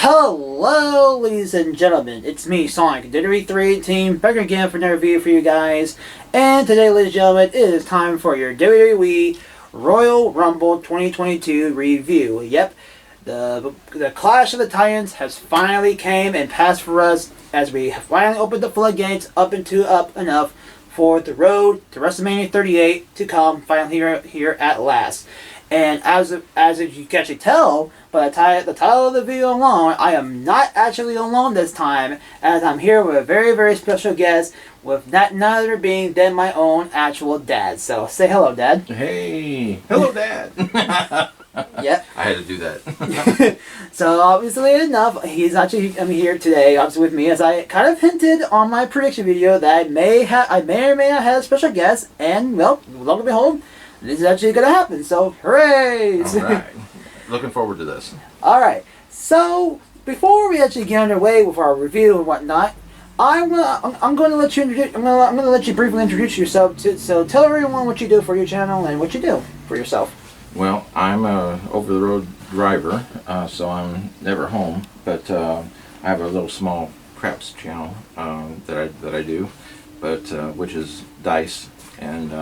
Hello, ladies and gentlemen. It's me, Sonic, WWE 3 team, back again for another review for you guys. And today, ladies and gentlemen, it is time for your WWE Royal Rumble 2022 review. Yep, the Clash of the Titans has finally came and passed for us as we have finally opened the floodgates up enough for the road to WrestleMania 38 to come finally here at last. And as you can actually tell by the title of the video alone, I am not actually alone this time, as I'm here with a very, very special guest, with none other being than my own actual dad. So say hello, Dad. Hey, hello, Dad. Yep. I had to do that. So obviously enough, he's actually here today, obviously with me, as I kind of hinted on my prediction video that I may or may not have a special guest, and well, lo and behold, this is actually going to happen, so hooray! Alright. Looking forward to this. Alright, so before we actually get underway with our review and whatnot, I'm going to let you briefly introduce yourself. So tell everyone what you do for your channel and what you do for yourself. Well, I'm a over-the-road driver, so I'm never home, but I have a little small craps channel that I do, but which is dice, and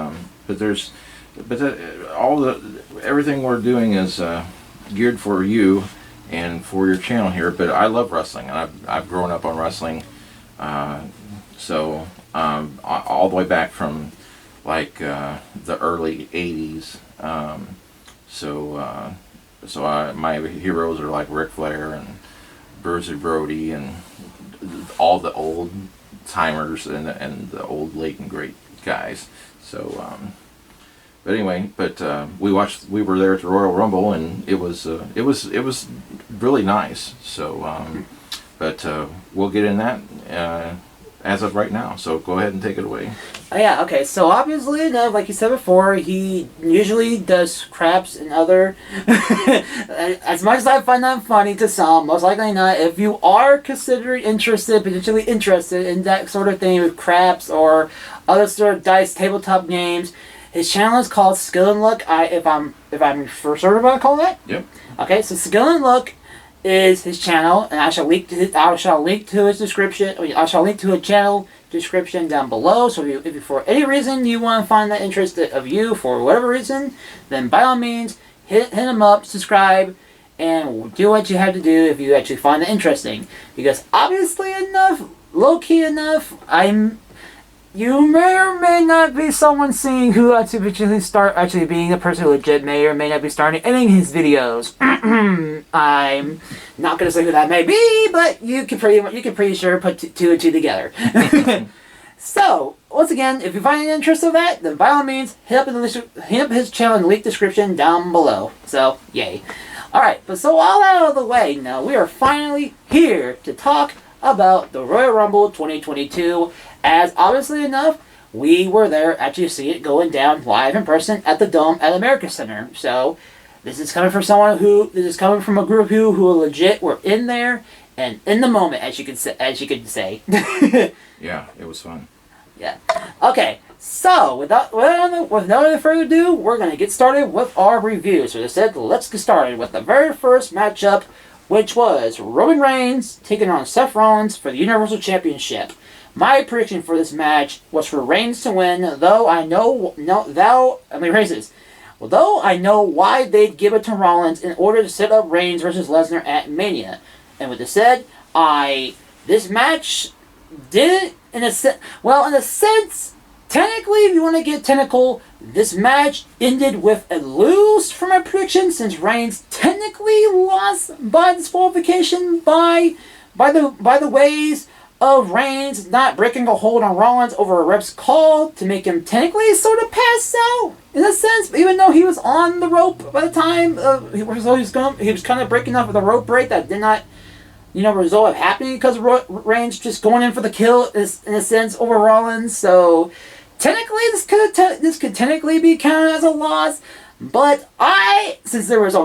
everything we're doing is geared for you and for your channel here. But I love wrestling, and I've grown up on wrestling, so all the way back from like the early '80s. My heroes are like Ric Flair and Bruiser Brody and all the old timers and the old late and great guys. So. But anyway, we were there at the Royal Rumble, and it was really nice. So, we'll get in that as of right now. So go ahead and take it away. Yeah, okay. So obviously enough, like you said before, he usually does craps and other. As much as I find that funny to some, most likely not. If you are potentially interested in that sort of thing with craps or other sort of dice tabletop games. His channel is called Skill and Look. If I'm for sure about to call that. Yep. Okay, so Skill and Look is his channel, and I shall link to his description. I shall link to a channel description down below. So if you for any reason you want to find that interest of you for whatever reason, then by all means hit him up, subscribe, and do what you have to do if you actually find it interesting. Because obviously enough, low key enough, you may or may not be someone seeing who actually being the person who legit may or may not be starting ending his videos. I'm not gonna say who that may be, but you can pretty sure put two and two together. So once again, if you find any interest of that, then by all means hit up his channel in the link description down below. So yay! All right, but so all that out of the way, now we are finally here to talk about the Royal Rumble 2022, as obviously enough, we were there actually to see it going down live in person at the Dome at America Center. So this is coming from a group who legit were in there and in the moment, as you could say. Yeah, it was fun. Yeah. Okay. So with no further ado, we're gonna get started with our review. So as I said, let's get started with the very first matchup, which was Roman Reigns taking on Seth Rollins for the Universal Championship. My prediction for this match was for Reigns to win, though I know why they'd give it to Rollins in order to set up Reigns versus Lesnar at Mania. And with this said, this match did in a sense, technically, if you want to get technical, this match ended with a lose for my prediction, since Reigns technically lost by disqualification by the ways of Reigns not breaking a hold on Rollins over a ref's call to make him technically sort of pass out in a sense, even though he was on the rope by the time he was kind of breaking off of the rope break that did not result of happening because Reigns just going in for the kill in a sense over Rollins. So technically, this could technically be counted as a loss, but since there was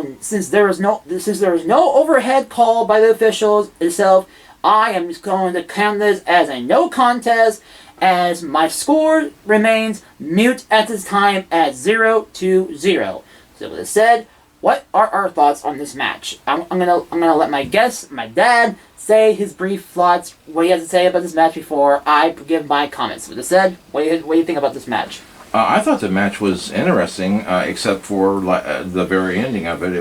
no overhead call by the officials itself, I am just going to count this as a no contest, as my score remains mute at this time at 0-0. So with that said, what are our thoughts on this match? I'm gonna let my guest, my dad, say his brief thoughts, what he has to say about this match before I give my comments. With this said, what do you think about this match? I thought the match was interesting, except for the very ending of it.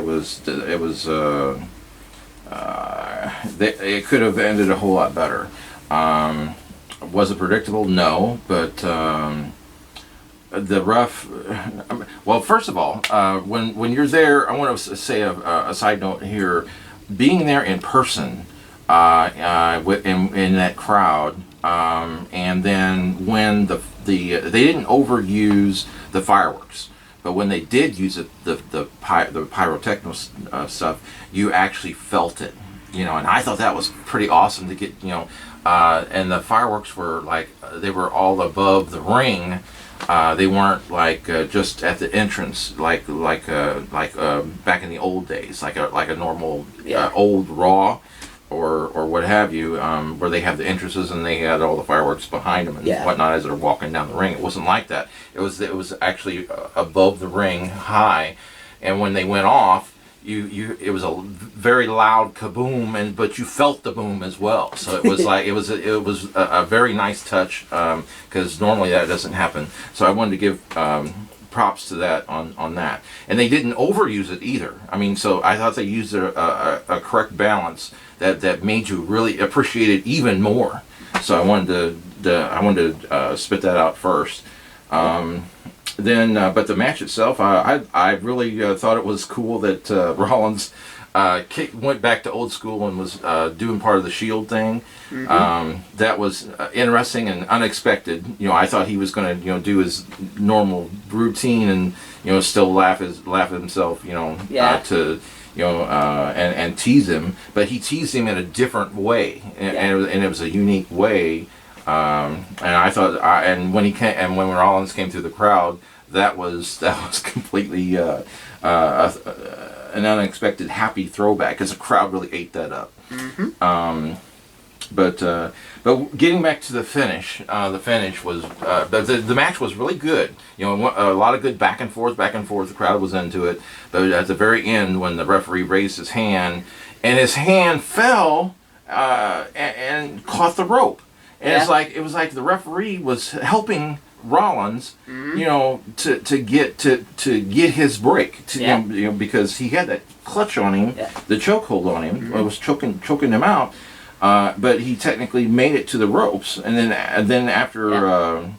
It could have ended a whole lot better. Was it predictable? No, but the ref. Well, first of all, when you're there, I want to say a side note here. Being there in person, in that crowd, and then when they didn't overuse the fireworks, but when they did use it, the pyrotechnical stuff, you actually felt it, and I thought that was pretty awesome to get, and the fireworks were like they were all above the ring. They weren't like just at the entrance, like back in the old days, like a normal old Raw or what have you, where they have the entrances and they had all the fireworks behind them and whatnot as they're walking down the ring. It wasn't like that. It was actually above the ring, high, and when they went off, it was a very loud kaboom, but you felt the boom as well. So it was like it was a very nice touch, because normally that doesn't happen. So I wanted to give props to that on that, and they didn't overuse it either. I mean, so I thought they used a correct balance that made you really appreciate it even more. So I wanted to spit that out first. Then, but the match itself, I really thought it was cool that Rollins went back to old school and was doing part of the Shield thing. That was interesting and unexpected. I thought he was going to do his normal routine and still laugh at himself. And tease him, but he teased him in a different way, and it was a unique way. And I thought, and when Rollins came through the crowd, that was completely an unexpected happy throwback, because the crowd really ate that up. But getting back to the finish was the match was really good. A lot of good back and forth. The crowd was into it, but at the very end, when the referee raised his hand, and his hand fell and caught the rope. And it was like the referee was helping Rollins, to get his break, because he had that clutch on him, the chokehold on him, was choking him out. But he technically made it to the ropes, and then after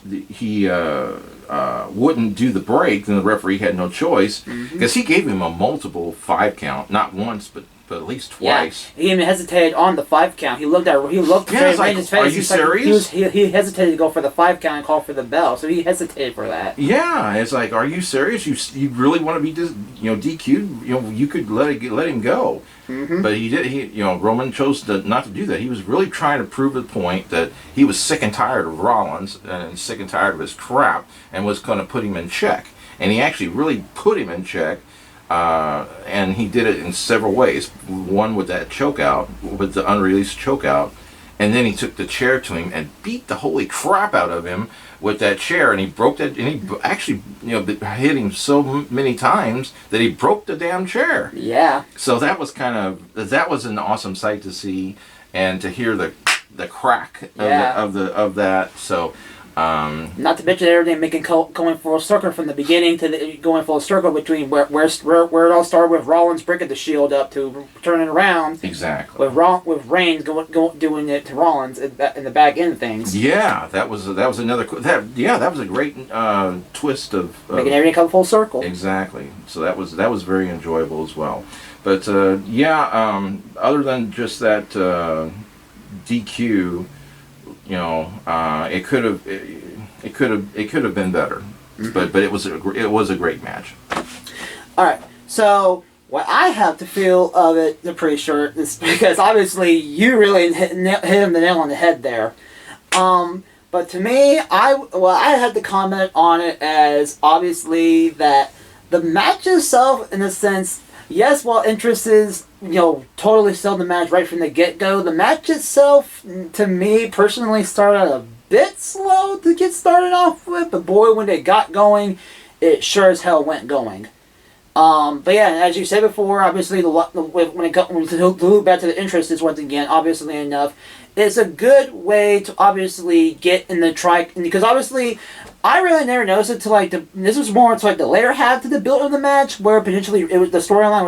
he wouldn't do the break, then the referee had no choice, because he gave him a multiple 5 count, not once but at least twice. Yeah, he even hesitated on the 5 count. He looked straight in his face. Are you serious? He hesitated to go for the 5 count and call for the bell, so he hesitated for that. Yeah, it's like, are you serious? You really want to be DQ'd? You could let him go. But he did. Roman chose not to do that. He was really trying to prove the point that he was sick and tired of Rollins and sick and tired of his crap, and was going to put him in check. And he actually really put him in check. And he did it in several ways. One with that chokeout, with the unreleased chokeout, and then he took the chair to him and beat the holy crap out of him with that chair, and he broke that. And he actually, hit him so many times that he broke the damn chair. Yeah. So that was an awesome sight to see, and to hear the crack of that. So. Not to mention everything going full circle from the beginning to going full circle between where it all started with Rollins breaking the Shield up to turning around. Exactly. With Reigns doing it to Rollins in the back end of things. Yeah, that was another that was a great twist of making everything come full circle. Exactly. So that was very enjoyable as well. But other than just that DQ. It could have been better, but it was a great match. All right, so what I have to feel of it, I'm pretty sure, is because obviously you really hit him the nail on the head there. But to me, I had to comment on it as obviously that the match itself, in a sense. Yes, while interest is, totally sold the match right from the get-go, the match itself, to me, personally, started a bit slow to get started off with, but boy, when it got going, it sure as hell went going. But yeah, as you said before, obviously when it comes to loop back to the interest is once again, obviously enough, it's a good way to obviously get in the because obviously I really never noticed it till this was more to like the later half to the build of the match where potentially the storyline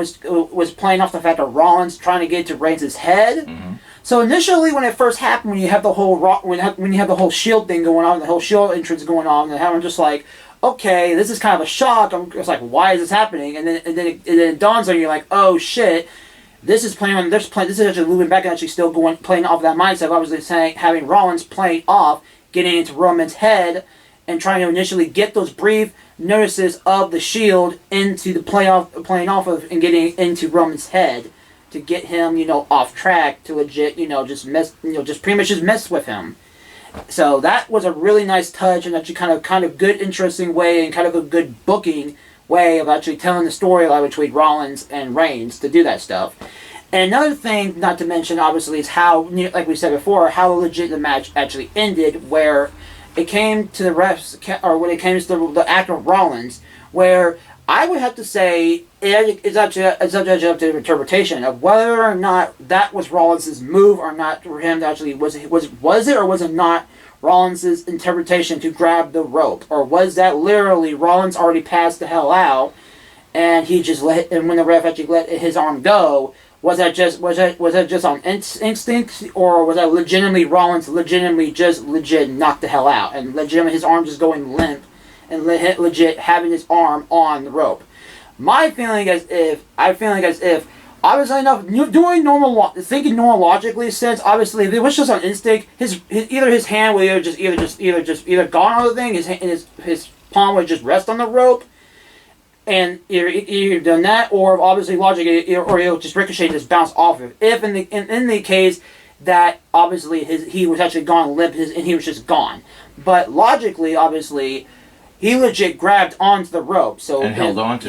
was playing off the fact of Rollins trying to get to Reigns' head. Mm-hmm. So initially, when it first happened, when you have the whole when you have the whole Shield thing going on, the whole Shield entrance going on, and I'm just like, okay, this is kind of a shock. I'm just like, why is this happening? And then it dawns on you like, oh shit, this is playing on this is actually moving back and actually still playing off that mindset. Of obviously saying having Rollins playing off, getting into Roman's head, and trying to initially get those brief notices of the Shield into the playing off of and getting into Roman's head to get him, off track to legit, just pretty much just mess with him. So that was a really nice touch and actually kind of good, interesting way and kind of a good booking way of actually telling the storyline between Rollins and Reigns to do that stuff. And another thing, not to mention, obviously, is how, like we said before, how legit the match actually ended, where it came to the refs, or when it came to the act of Rollins, where I would have to say it's up to interpretation of whether or not that was Rollins' move or not for him to actually was it or was it not Rollins' interpretation to grab the rope, or was that literally Rollins already passed the hell out and he just and when the ref actually let his arm go, was that just on instinct, or was that legitimately Rollins legit knocked the hell out and legitimately his arm just going limp and legit having his arm on the rope? My feeling as if, obviously enough, thinking normal logically, since obviously if it was just on instinct, either his hand would either gone on the thing, his palm would just rest on the rope, and either done that, or obviously logically, or he'll just ricochet and just bounce off of it. If in the case that obviously he was actually gone limp and he was just gone, but logically, obviously, he legit grabbed onto the rope, held onto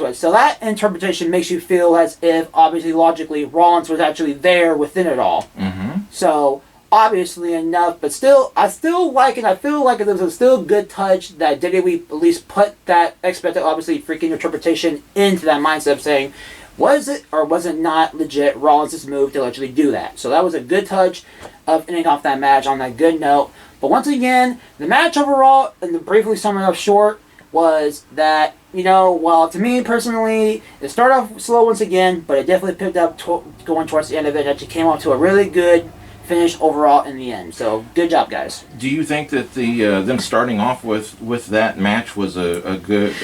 it. So that interpretation makes you feel as if, obviously, logically, Rollins was actually there within it all. Mm-hmm. So obviously enough, but still, I still like it. I feel like it was a still good touch that WWE at least put that expected, obviously, freaking interpretation into that mindset of saying, was it or was it not legit Rollins' move to actually do that? So that was a good touch of ending off that match on that good note. But once again, the match overall, and to briefly sum it up short, was that, while to me personally, it started off slow once again, but it definitely picked up going towards the end of it. It actually came out to a really good finish overall in the end. So, good job, guys. Do you think that them starting off with that match was a good,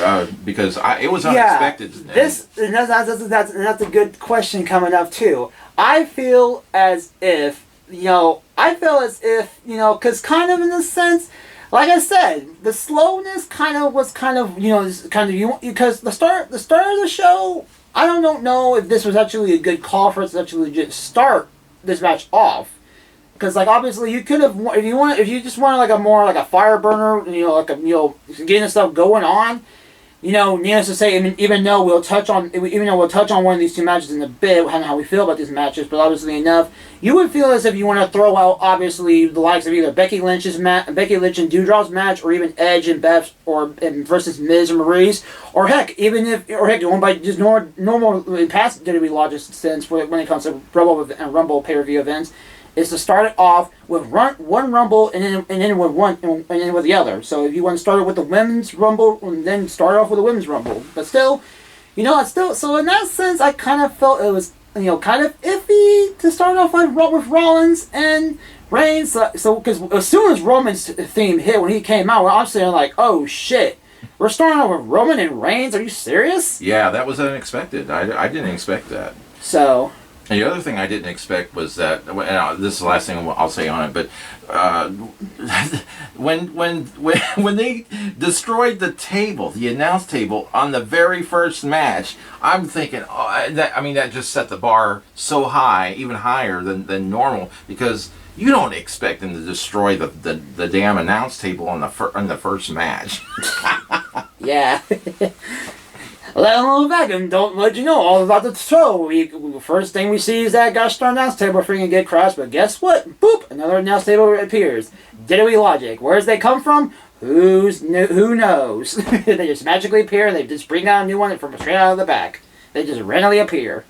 because it was unexpected? Yeah, that's a good question coming up, too. I feel as if, because kind of in a sense, like I said, the slowness was because the start of the show, I don't know if this was actually a good call for us to actually legit start this match off. Because obviously you could have, if you just wanted a more a fire burner, getting stuff going on, needless to say, even though we'll touch on one of these two matches in a bit, and how we feel about these matches, but obviously enough, you would feel as if you want to throw out obviously the likes of either Becky Lynch and Doudrow's match, or even Edge and Beth, versus Miz and Maurice, or heck, you want by just normal past WWE logic sense when it comes to Rumble pay-per-view events, is to start it off with one Rumble and then with one and then with the other. So if you want to start it with the Women's Rumble, and then start off with the Women's Rumble. But still, so in that sense, I kind of felt it was, kind of iffy to start off with Rollins and Reigns. So because as soon as Roman's theme hit when he came out, I'm saying like, oh shit, we're starting off with Roman and Reigns? Are you serious? Yeah, that was unexpected. I didn't expect that. So. And the other thing I didn't expect was that, and this is the last thing I'll say on it, but when they destroyed the table, the announce table on the very first match, I'm thinking, that just set the bar so high, even higher than normal, because you don't expect them to destroy the damn announce table on the first match. Yeah. Let alone back and don't let you know all about the show. First thing we see is that gosh darn announce table freaking get crashed, but guess what? Boop! Another announce table appears. WWE logic. Where does they come from? Who knows? They just magically appear. They just bring out a new one from straight out of the back. They just randomly appear.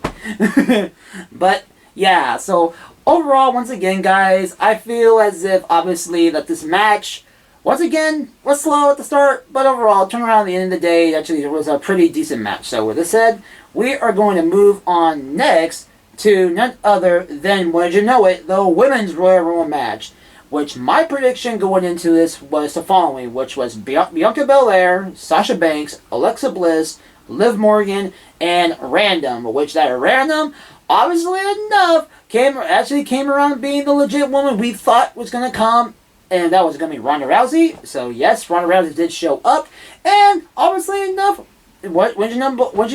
But yeah, so overall, once again, guys, I feel as if obviously that this match, once again, was slow at the start, but overall, turn around at the end of the day, actually, it was a pretty decent match. So with this said, we are going to move on next to none other than, would you know it, the Women's Royal Rumble match. Which my prediction going into this was the following, which was Bianca Belair, Sasha Banks, Alexa Bliss, Liv Morgan, and Random. Which that Random, obviously enough, came around being the legit woman we thought was going to come, and that was going to be Ronda Rousey. So yes, Ronda Rousey did show up, and obviously enough, when you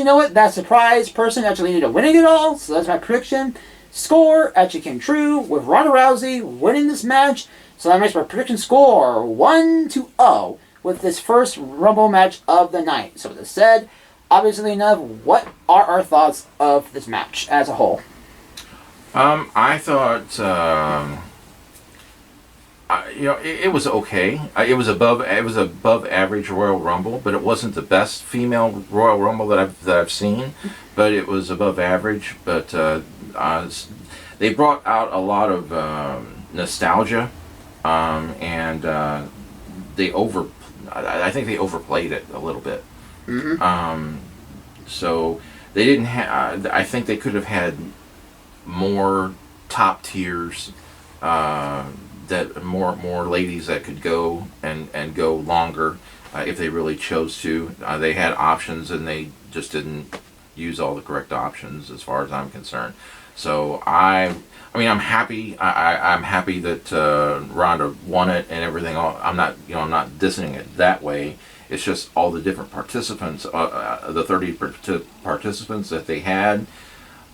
know it, that surprise person actually ended up winning it all. So that's my prediction. Score actually came true with Ronda Rousey winning this match. So that makes my prediction score 1-0 with this first Rumble match of the night. So with this said, obviously enough, what are our thoughts of this match as a whole? I thought, it was okay. It was above average Royal Rumble, but it wasn't the best female Royal Rumble that I've seen. But it was above average. But they brought out a lot of nostalgia, and I think they overplayed it a little bit. Mm-hmm. So they didn't have. I think they could have had more top tiers. That more ladies that could go and go longer if they really chose to. They had options and they just didn't use all the correct options as far as I'm concerned. So I'm happy. I'm happy that Ronda won it and everything. I'm not dissing it that way. It's just all the different participants, the 30 participants that they had.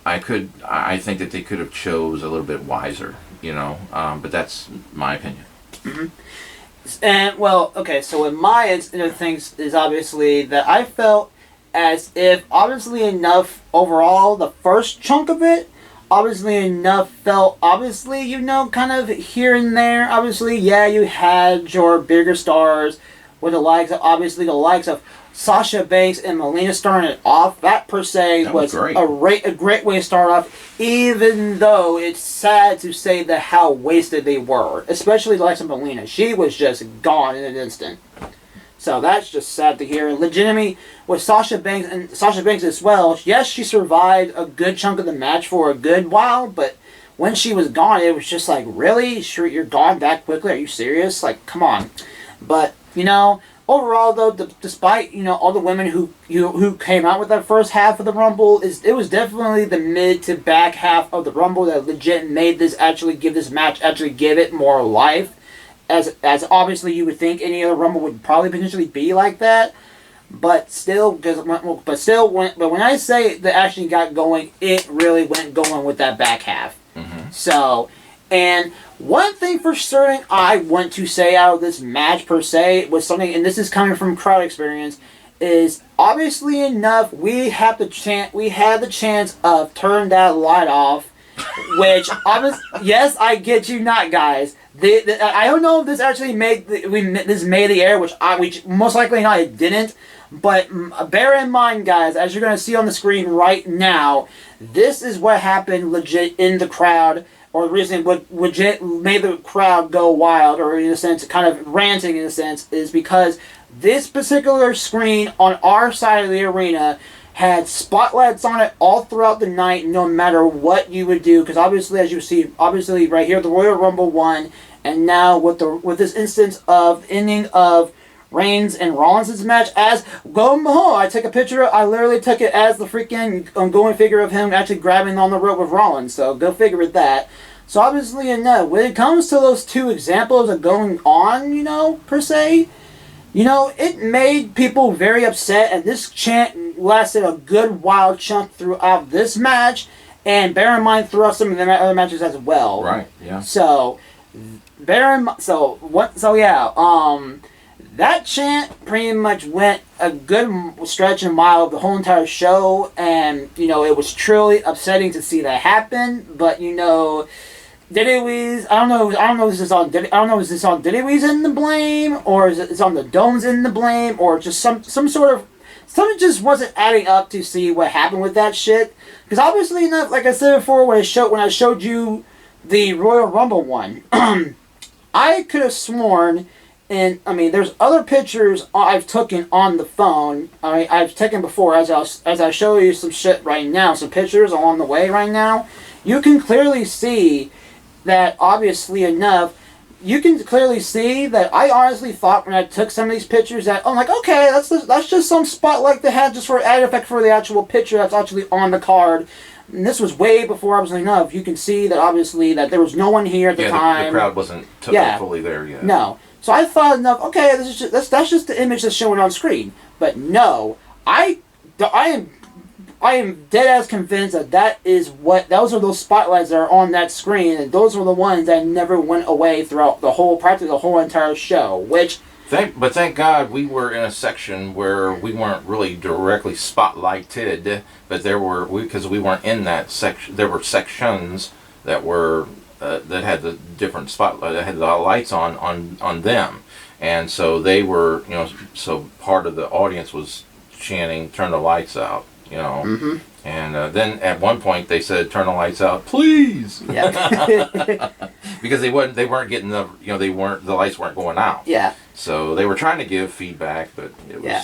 I think that they could have chose a little bit wiser, but that's my opinion. Mm-hmm. And well, okay, so in my things is obviously that I felt as if obviously enough overall the first chunk of it, obviously enough felt obviously kind of here and there. Obviously, yeah, you had your bigger stars with the likes of Sasha Banks and Melina starting it off. That per se was great. a great way to start off, even though it's sad to say that how wasted they were. Especially the likes of Melina. She was just gone in an instant. So that's just sad to hear. Legitimately, with Sasha Banks as well, yes, she survived a good chunk of the match for a good while, but when she was gone, it was just like, really? Sure, you're gone that quickly? Are you serious? Like, come on. But, overall, though, despite all the women who came out with that first half of the Rumble, it was definitely the mid to back half of the Rumble that legit made this give it more life. As obviously you would think any other Rumble would probably potentially be like that, but when I say that actually got going, it really went going with that back half. Mm-hmm. So, and one thing for certain I want to say out of this match per se was something, and this is coming from crowd experience, is obviously enough we had the chance of turning that light off, which yes, I get you not, guys. I don't know if this actually made the air, which most likely not it didn't. But bear in mind, guys, as you're going to see on the screen right now, this is what happened legit in the crowd, or the reason what legit made the crowd go wild, or in a sense, kind of ranting in a sense, is because this particular screen on our side of the arena had spotlights on it all throughout the night, no matter what you would do. Because obviously, as you see, obviously right here, the Royal Rumble won, and now with this instance of ending of Reigns and Rollins' match, as I took a picture. I literally took it as the freaking ongoing figure of him actually grabbing on the rope with Rollins. So go figure with that. So obviously, when it comes to those two examples of going on, per se, it made people very upset, and this chant lasted a good wild chunk throughout this match, and bear in mind throughout some of the other matches as well. Right. Yeah. So that chant pretty much went a good stretch and mile of the whole entire show, and it was truly upsetting to see that happen. But WWE's, I don't know. I don't know if this is on. I don't know if this is on WWE's in the blame, or is it's on the Dome's in the blame, or just some sort of something just wasn't adding up to see what happened with that shit. Because obviously enough, like I said before, when I showed you the Royal Rumble one, I could have sworn. And I mean, there's other pictures I've taken on the phone. I've taken before as I show you some shit right now, some pictures along the way right now. You can clearly see that, obviously enough, you can clearly see that I honestly thought when I took some of these pictures that I'm like, okay, that's just some spotlight they had just for added effect for the actual picture that's actually on the card. And this was way before obviously enough. You can see that obviously that there was no one here at the time. The crowd wasn't fully there yet. No. So I thought enough, okay, that's just the image that's showing on screen. But no, I am dead ass convinced that those are those spotlights that are on that screen, and those were the ones that never went away throughout practically the whole entire show. Which, thank God we were in a section where we weren't really directly spotlighted, but because we weren't in that section. There were sections that were. That had the different spotlight, that had the lights on them, and so they were, so part of the audience was chanting, "Turn the lights out," Mm-hmm. and then at one point they said, "Turn the lights out, please," yeah, because they weren't getting the lights weren't going out, yeah, so they were trying to give feedback, but it was. Yeah.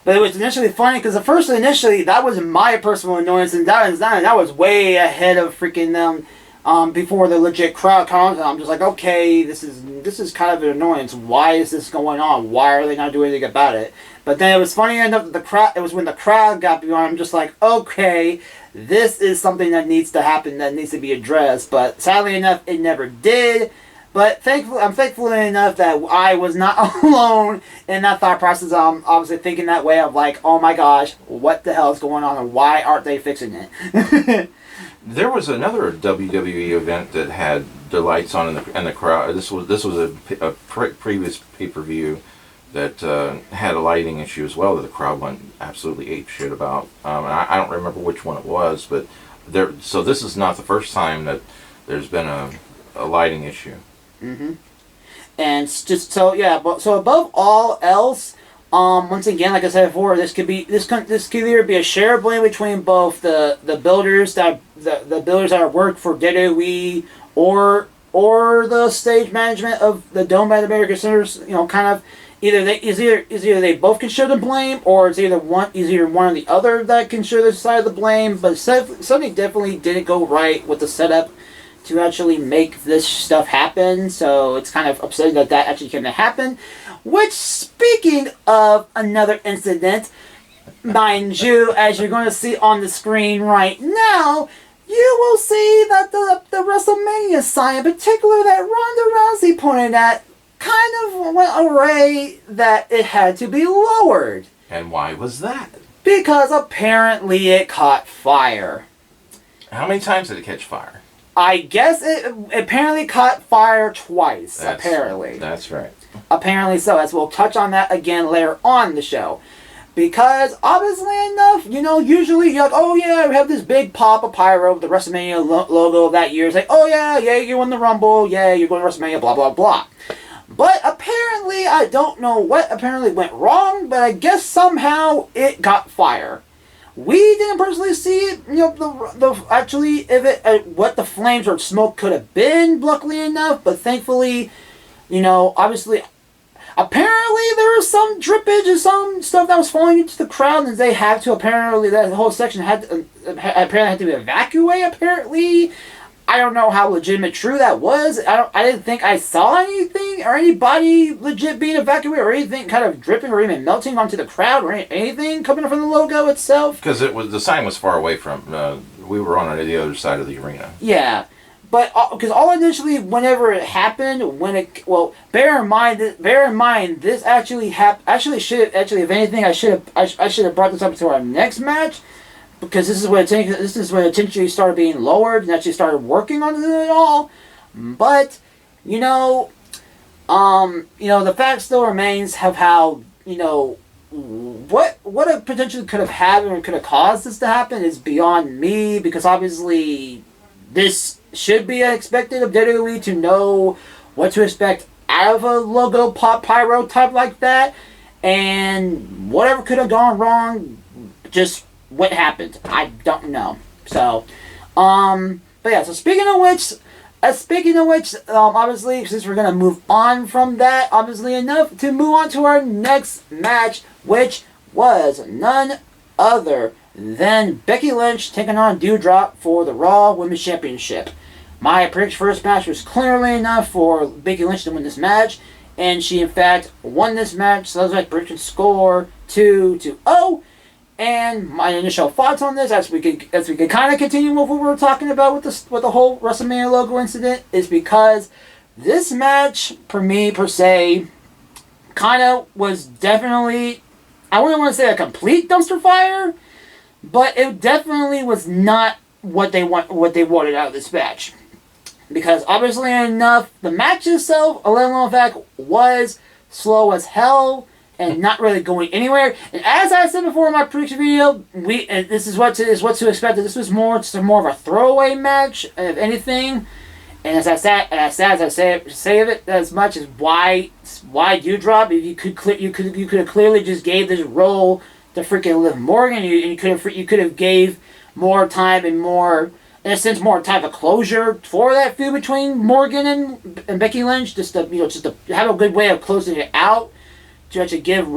But it was initially funny because initially that was my personal annoyance, and that was way ahead of freaking them. Before the legit crowd comes, I'm just like, okay, this is kind of an annoyance. Why is this going on? Why are they not doing anything about it? But then it was funny enough that it was when the crowd got beyond, I'm just like, okay, this is something that needs to happen, that needs to be addressed. But sadly enough, it never did. But I'm thankful enough that I was not alone in that thought process. I'm obviously thinking that way of like, oh my gosh, what the hell is going on, and why aren't they fixing it? There was another WWE event that had the lights on in the crowd. This was a previous pay-per-view that had a lighting issue as well that the crowd went absolutely apeshit about. And I don't remember which one it was, but so this is not the first time that there's been a lighting issue. Mm-hmm. And just so above all else. Once again, like I said before, this could either be a shared blame between both the builders that work for WWE or the stage management of the Dome by the American Centers. Kind of either they both can share the blame, or it's either one or the other that can share the side of the blame. But something definitely didn't go right with the setup to actually make this stuff happen. So it's kind of upsetting that actually came to happen. Which, speaking of another incident, mind you, as you're going to see on the screen right now, you will see that the WrestleMania sign, in particular that Ronda Rousey pointed at, kind of went awry that it had to be lowered. And why was that? Because apparently it caught fire. How many times did it catch fire? I guess it apparently caught fire twice, apparently. That's right. Apparently so, as we'll touch on that again later on the show. Because, obviously enough, usually you're like, oh yeah, we have this big pop of pyro with the WrestleMania logo of that year. It's like, oh yeah, you won the Rumble, yeah, you're going to WrestleMania, blah, blah, blah. But apparently, I don't know what apparently went wrong, but I guess somehow it got fire. We didn't personally see it, actually, what the flames or smoke could have been, luckily enough, but thankfully, obviously, apparently there was some drippage and some stuff that was falling into the crowd, and they had to, apparently, that whole section had to evacuate, apparently. I don't know how legitimate true that was. I didn't think I saw anything or anybody legit being evacuated or anything kind of dripping or even melting onto the crowd or anything coming from the logo itself. Because the sign was far away from. We were on the other side of the arena. Yeah, but because all initially, whenever it happened, bear in mind, this actually happened. If anything, I should have brought this up to our next match. Because this is when attention started being lowered and actually started working on it all. But, the fact still remains of how, what it potentially could have happened or could have caused this to happen is beyond me. Because obviously, this should be expected of WWE to know what to expect out of a logo pop pyro type like that, and whatever could have gone wrong, just what happened, I don't know. So, but yeah. So speaking of which, obviously, since we're gonna move on from that, obviously enough to move on to our next match, which was none other than Becky Lynch taking on Doudrop for the Raw Women's Championship. My prediction for this match was clearly enough for Becky Lynch to win this match, and she in fact won this match. So that was my prediction score 2-0. And my initial thoughts on this, as we could kind of continue with what we were talking about with the whole WrestleMania logo incident, is because this match, for me per se, kind of was definitely, I wouldn't want to say a complete dumpster fire, but it definitely was not what they wanted out of this match. Because obviously enough, the match itself, a little known fact, was slow as hell and not really going anywhere. And as I said before in my prediction video, this is what to expect. This was more of a throwaway match, if anything. And as I say of it as much as why Doudrop? If you could have clearly just gave this role to freaking Liv Morgan, and you could have gave more time and more, in a sense, more time of closure for that feud between Morgan and Becky Lynch, just to have a good way of closing it out. To give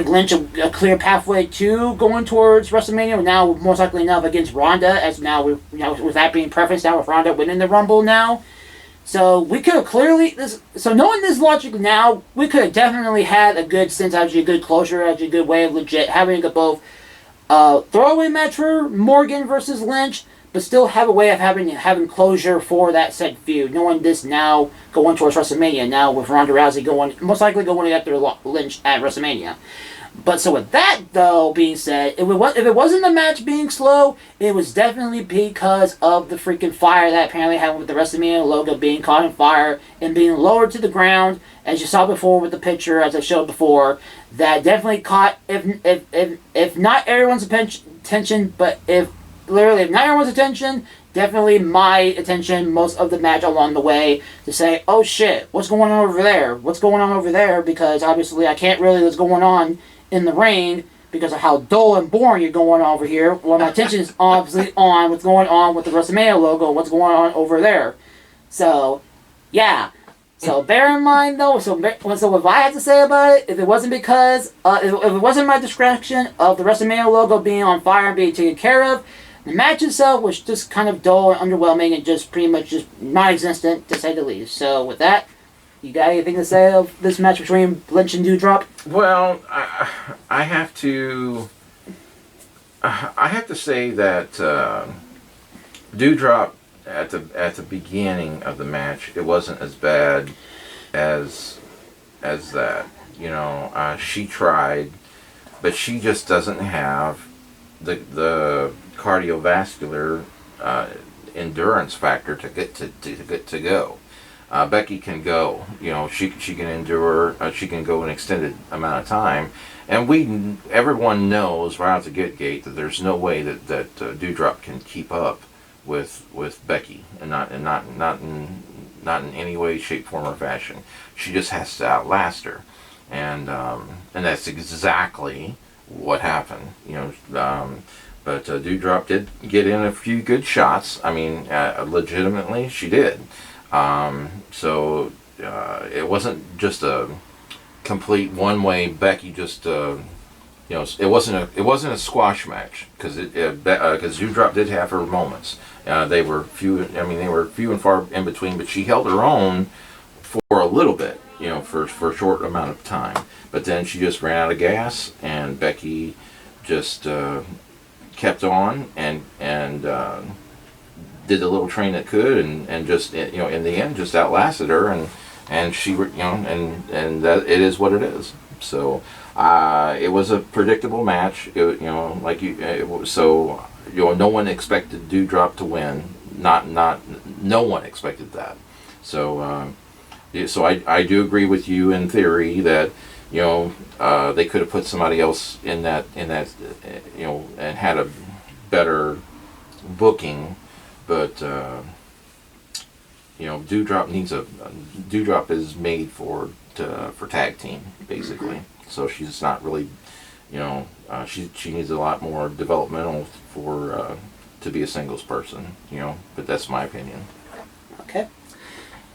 Lynch a clear pathway to going towards WrestleMania. Now, most likely enough against Ronda, as now with that being preferenced now with Ronda winning the Rumble now. So we could have clearly knowing this logic now, we could have definitely had a good sense, actually a good closure, actually a good way of legit having a both throwaway match for Morgan versus Lynch, but still have a way of having closure for that said feud. Knowing this now going towards WrestleMania now with Ronda Rousey most likely going after Lynch at WrestleMania. But so with that though being said, if it wasn't the match being slow, it was definitely because of the freaking fire that apparently happened with the WrestleMania logo being caught in fire and being lowered to the ground, as you saw before with the picture, as I showed before. That definitely caught, if not everyone's attention, but if not everyone's attention, definitely my attention most of the match along the way, to say, oh shit, what's going on over there? What's going on over there? Because obviously I can't really what's going on in the ring because of how dull and boring you're going on over here. Well, my attention is obviously on what's going on with the WrestleMania logo, what's going on over there. So, yeah. So bear in mind though, so if I had to say about it, if it wasn't because, if it wasn't my distraction of the WrestleMania logo being on fire and being taken care of, the match itself was just kind of dull and underwhelming and just pretty much just non-existent, to say the least. So with that, you got anything to say of this match between Lynch and Doudrop? Well, I have to say that Doudrop at the beginning of the match, it wasn't as bad as that. She tried, but she just doesn't have the cardiovascular endurance factor to get to go. Becky can go. She can endure. She can go an extended amount of time, and everyone knows right out the gate that there's no way that Doudrop can keep up with Becky, and not in any way, shape, form, or fashion. She just has to outlast her, and that's exactly what happened. But Doudrop did get in a few good shots. I mean, legitimately, she did. So it wasn't just a complete one-way Becky. Just it wasn't a squash match, because Doudrop did have her moments. They were few. I mean, they were few and far in between. But she held her own for a little bit. For a short amount of time. But then she just ran out of gas, and Becky just kept on and did the little train that could, and just in the end just outlasted her, and she and that it is what it is. So it was a predictable match. No one expected Doudrop to win. No one expected that. So I do agree with you in theory that they could have put somebody else in that and had a better booking but you know, Dewdrop is made for tag team basically. So she's not really, you know, she needs a lot more developmental for to be a singles person, you know. But that's my opinion. Okay.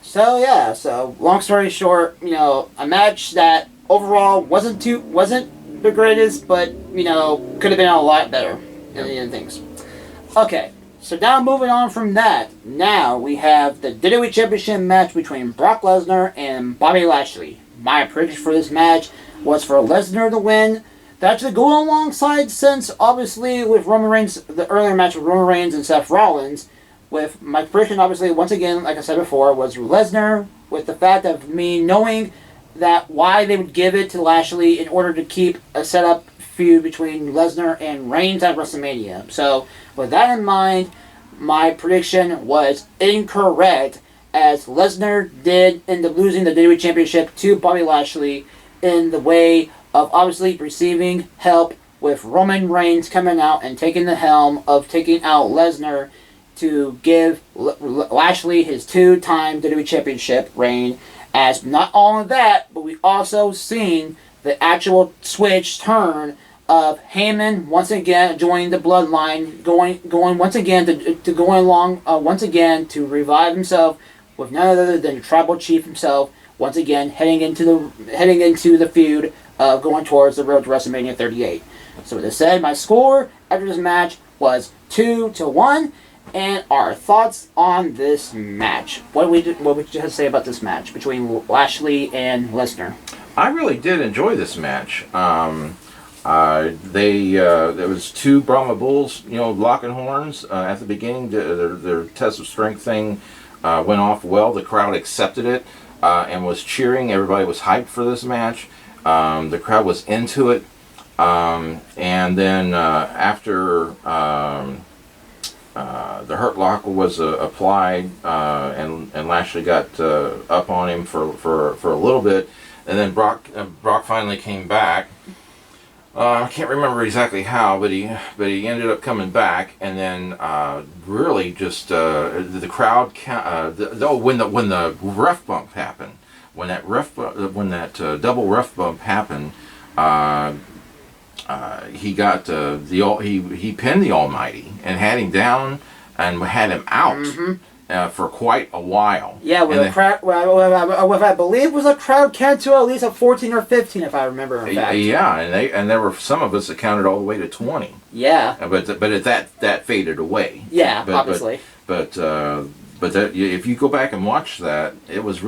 So yeah, so long story short, you know, a match that overall wasn't the greatest, but you know, could have been a lot better in things. Okay, so now moving on from that, now we have the WWE Championship match between Brock Lesnar and Bobby Lashley. My prediction for this match was for Lesnar to win. That actually go alongside, since obviously with Roman Reigns, the earlier match with Roman Reigns and Seth Rollins. With my prediction, obviously, once again, like I said before, was Lesnar, with the fact of me knowing that why they would give it to Lashley in order to keep a set-up feud between Lesnar and Reigns at WrestleMania. So, with that in mind, my prediction was incorrect, as Lesnar did end up losing the WWE Championship to Bobby Lashley in the way of obviously receiving help with Roman Reigns coming out and taking the helm of taking out Lesnar to give Lashley his 2-time WWE Championship reign. As not all of that, but we also seen the actual switch turn of Heyman once again joining the bloodline, going once again to going along once again to revive himself with none other than the tribal chief himself. Once again, heading into the feud of going towards the road to WrestleMania 38. So with that said, my score after this match was 2-1. And our thoughts on this match. What would you have to say about this match between Lashley and Lesnar? I really did enjoy this match. There was 2 Brahma Bulls, you know, locking horns at the beginning. Their test of strength thing went off well. The crowd accepted it and was cheering. Everybody was hyped for this match. The crowd was into it. And then after the Hurt Lock was applied, and Lashley got up on him for a little bit, and then Brock finally came back. I can't remember exactly how, but he ended up coming back, and then really just the crowd when the ref bump happened, when that double ref bump happened. He got he pinned the Almighty and had him down and had him out for quite a while. Yeah, with a crowd. What I believe was a crowd count to at least a 14 or 15, if I remember in fact. Yeah, and there were some of us that counted all the way to 20. Yeah. But that faded away. Yeah, obviously. But that, if you go back and watch that, it was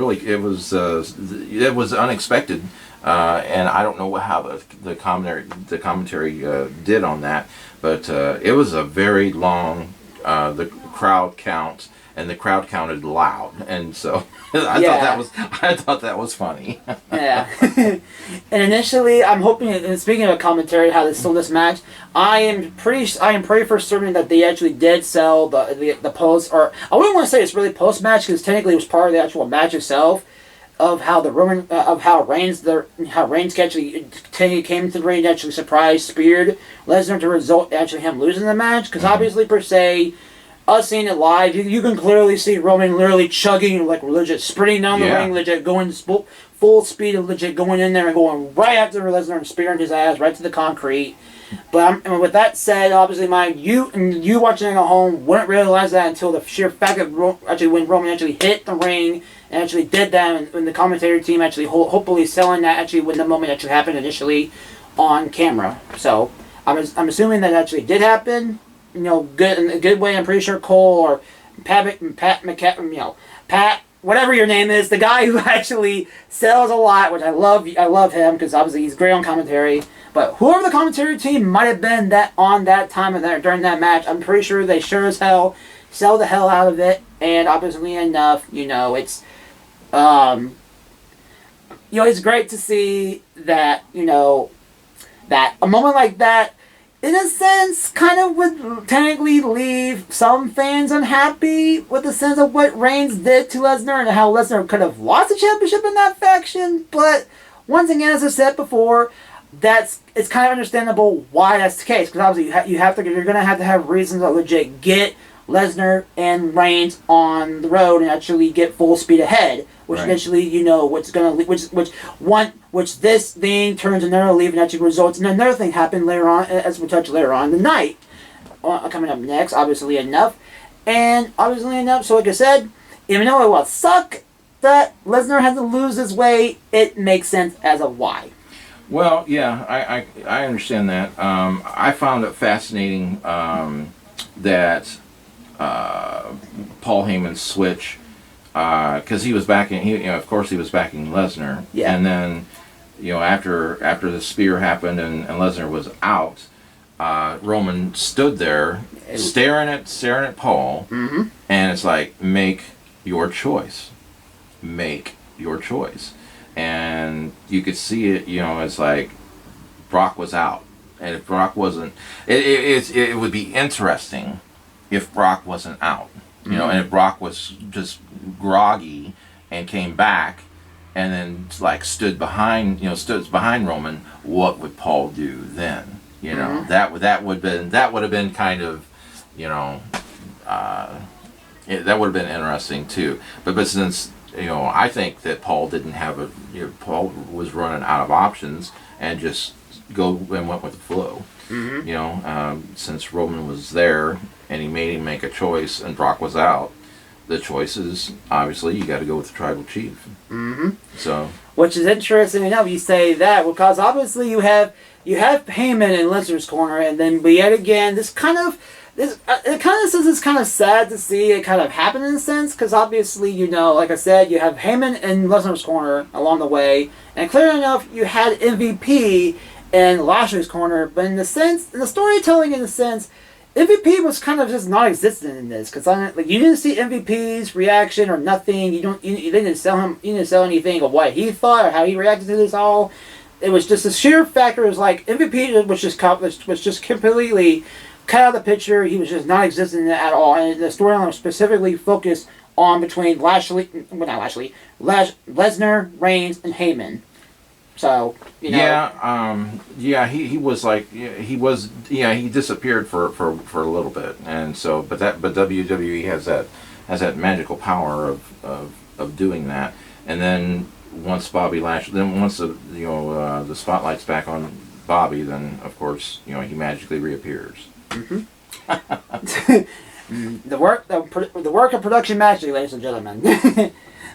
unexpected. And I don't know how the commentary did on that, but it was a very long the crowd count, and the crowd counted loud, and so I thought that was funny. Yeah. And initially, I'm hoping, and speaking of commentary, how they sold this match, I am pretty for certain that they actually did sell the post, or I wouldn't want to say it's really post match, because technically it was part of the actual match itself. Of how how Reigns actually came to the ring and actually surprised, speared Lesnar to result actually him losing the match, because obviously per se, us seeing it live, you can clearly see Roman literally chugging, like legit sprinting down the ring, legit going full speed, and legit going in there and going right after Lesnar and spearing his ass right to the concrete. But with that said, obviously, you watching it at home wouldn't realize that until the sheer fact that when Roman actually hit the ring and actually did that, and the commentary team actually hopefully selling that actually when the moment actually happened initially on camera. So I'm assuming that actually did happen. You know, in a good way. I'm pretty sure Cole or Pat, whatever your name is, the guy who actually sells a lot, which I love him because obviously he's great on commentary. But whoever the commentary team might have been during that match, I'm pretty sure they sure as hell sell the hell out of it. And obviously enough, it's it's great to see that that a moment like that, in a sense, kind of would technically leave some fans unhappy with the sense of what Reigns did to Lesnar and how Lesnar could have lost the championship in that faction. But once again, as I said before, it's kind of understandable why that's the case, because obviously you're going to have reasons to legit get Lesnar and Reigns on the road and actually get full speed ahead, which Right. eventually what's gonna which this thing turns another leave and actually results in another thing happen later on, as we touch later on in the night. Coming up next, obviously enough, so like I said, even though it will suck that Lesnar had to lose his way, it makes sense as a why. Well, yeah, I understand that. I found it fascinating that Paul Heyman's switch, because he was backing, of course he was backing Lesnar, Yeah. and then, after the spear happened and Lesnar was out, Roman stood there staring at Paul, Mm-hmm. and it's like, make your choice, make your choice, and you could see it. It's like Brock was out, and if Brock wasn't, it would be interesting if Brock wasn't out, and if Brock was just groggy and came back, and then like stood behind Roman, what would Paul do then? That would have been kind of, that would have been interesting too. But since I think that Paul didn't have Paul was running out of options and just went with the flow. Mm-hmm. Since Roman was there and he made him make a choice and Brock was out, the choice is obviously you got to go with the tribal chief. Mm-hmm. So, which is interesting enough you say that, because obviously you have Heyman in Lesnar's corner, and then but yet again it kind of says it's kind of sad to see it kind of happen in a sense, because obviously like I said, you have Heyman in Lesnar's corner along the way, and clearly enough you had MVP in Lashley's corner, but in the storytelling, in a sense, MVP was kind of just non-existent in this, because you didn't see MVP's reaction or nothing. You didn't sell him. You didn't sell anything of what he thought or how he reacted to this all. It was just a sheer factor. It was like MVP was just completely cut out of the picture. He was just non-existent at all, and the storyline was specifically focused on between Lesnar, Reigns, and Heyman. So he was like he disappeared for a little bit, and so but WWE has that magical power of doing that, and then once the spotlight's back on Bobby, then of course he magically reappears. Mm-hmm. the work of production magic, ladies and gentlemen.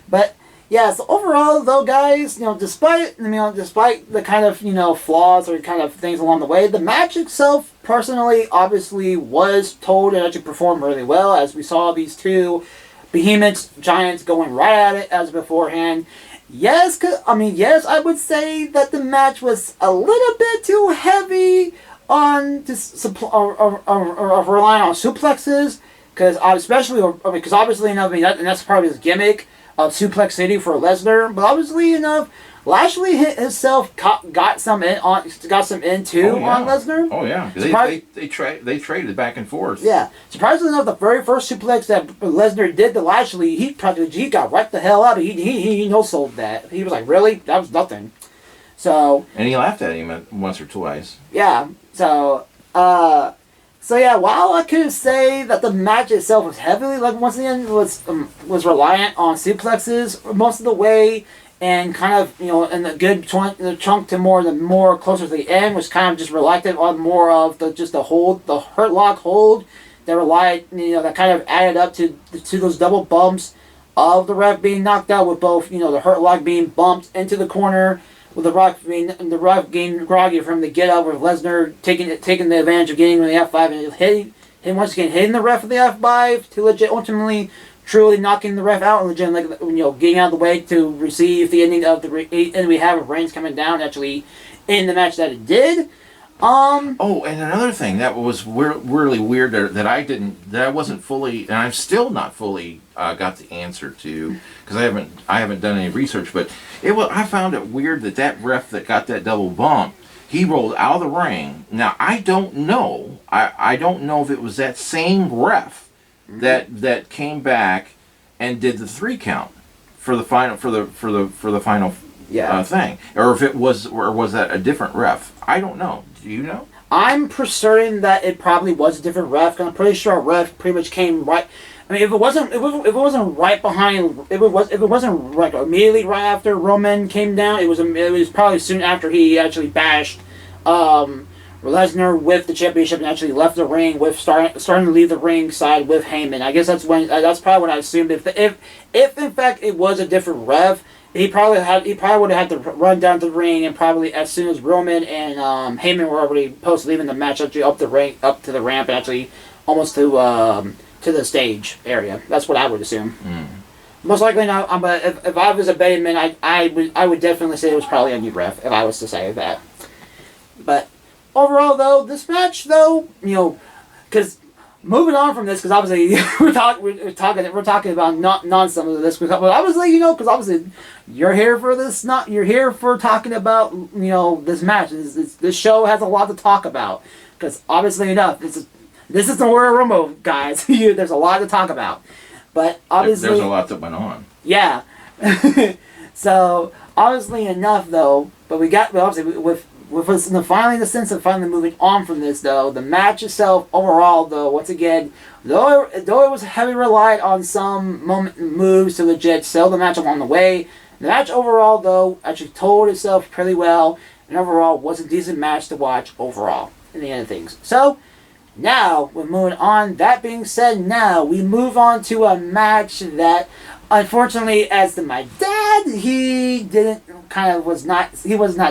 But yeah, so overall though, guys, despite the kind of flaws or kind of things along the way, the match itself, personally, obviously was told and actually performed really well, as we saw these two behemoths, giants, going right at it as beforehand. Yes, I would say that the match was a little bit too heavy on relying on suplexes, because obviously enough, and that's part of his gimmick of Suplex City for Lesnar. But obviously enough, Lashley himself got some in too on Lesnar. Oh yeah, they traded back and forth. Yeah, surprisingly enough, the very first suplex that Lesnar did to Lashley, he got right the hell out of it. He no sold that. He was like, really? That was nothing. So. And he laughed at him once or twice. Yeah. So. While I could say that the match itself was heavily, once again, was reliant on suplexes most of the way, and kind of, in the good chunk to more closer to the end, was kind of just relied on more of the hurt lock hold that kind of added up to those double bumps of the ref being knocked out, with both, the hurt lock being bumped into the corner, with the ref getting groggy from the get up, with Lesnar taking the advantage of getting the F5 and hitting the ref with the F5 to ultimately truly knocking the ref out and getting out of the way to receive the ending of and we have Reigns coming down actually in the match that it did. And another thing that was really weird that I wasn't fully, and I'm still not fully got the answer to, because I haven't done any research, but I found it weird that ref that got that double bump, he rolled out of the ring. Now I don't know if it was that same ref that came back and did the 3 count for the final thing, or was that a different ref? I don't know. Do you know? I'm certain that it probably was a different ref. I'm pretty sure a ref pretty much came right. I mean, if it wasn't right behind, if it wasn't like immediately right after Roman came down, it was probably soon after he actually bashed Lesnar with the championship and actually left the ring with starting to leave the ring side with Heyman. I guess that's probably what I assumed. If in fact it was a different ref, he probably would have had to run down to the ring, and probably as soon as Roman and Heyman were already post leaving the match, actually up to the ramp, and actually almost to the stage area. That's what I would assume. Most likely not. But if I was a betting man, I would definitely say it was probably a new ref if I was to say that. But overall, though, this match, though, because moving on from this, because obviously we're talking about non some of this, but obviously, because obviously you're here for this, you're here for talking about this match. This show has a lot to talk about, because obviously enough, this is the Royal Rumble, guys. There's a lot to talk about, but obviously there's a lot that went on. Yeah. So obviously enough, though, but obviously with us finally in the sense of finally moving on from this, though, the match itself overall, though, once again, though it was heavily relied on some moves to legit sell the match along the way, the match overall, though, actually told itself pretty well, and overall was a decent match to watch overall in the end of things. So now we're moving on. That being said, now we move on to a match that, unfortunately, as to my dad, he was not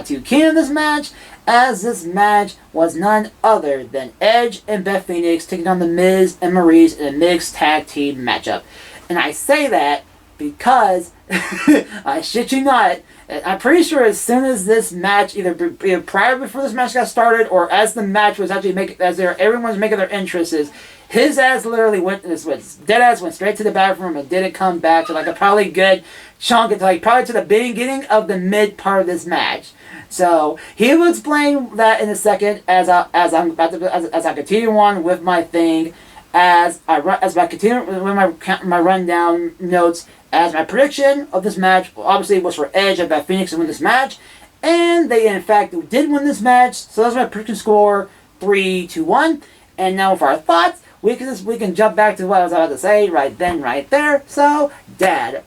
too keen on this match, as this match was none other than Edge and Beth Phoenix taking on The Miz and Maurice in a mixed tag team matchup. And I say that because, I shit you not, I'm pretty sure as soon as this match, either prior before this match got started, or as the match was actually everyone was making their entrances, his ass literally dead ass went straight to the bathroom and didn't come back to like a probably good chunk until probably to the beginning of the mid part of this match. So he will explain that in a second as I continue on with my thing. As I continue with my rundown notes, as my prediction of this match obviously was for Edge and Beth Phoenix to win this match, and they in fact did win this match. So that's my prediction score, 3-1. And now for our thoughts, we can jump back to what I was about to say right then, right there. So, Dad,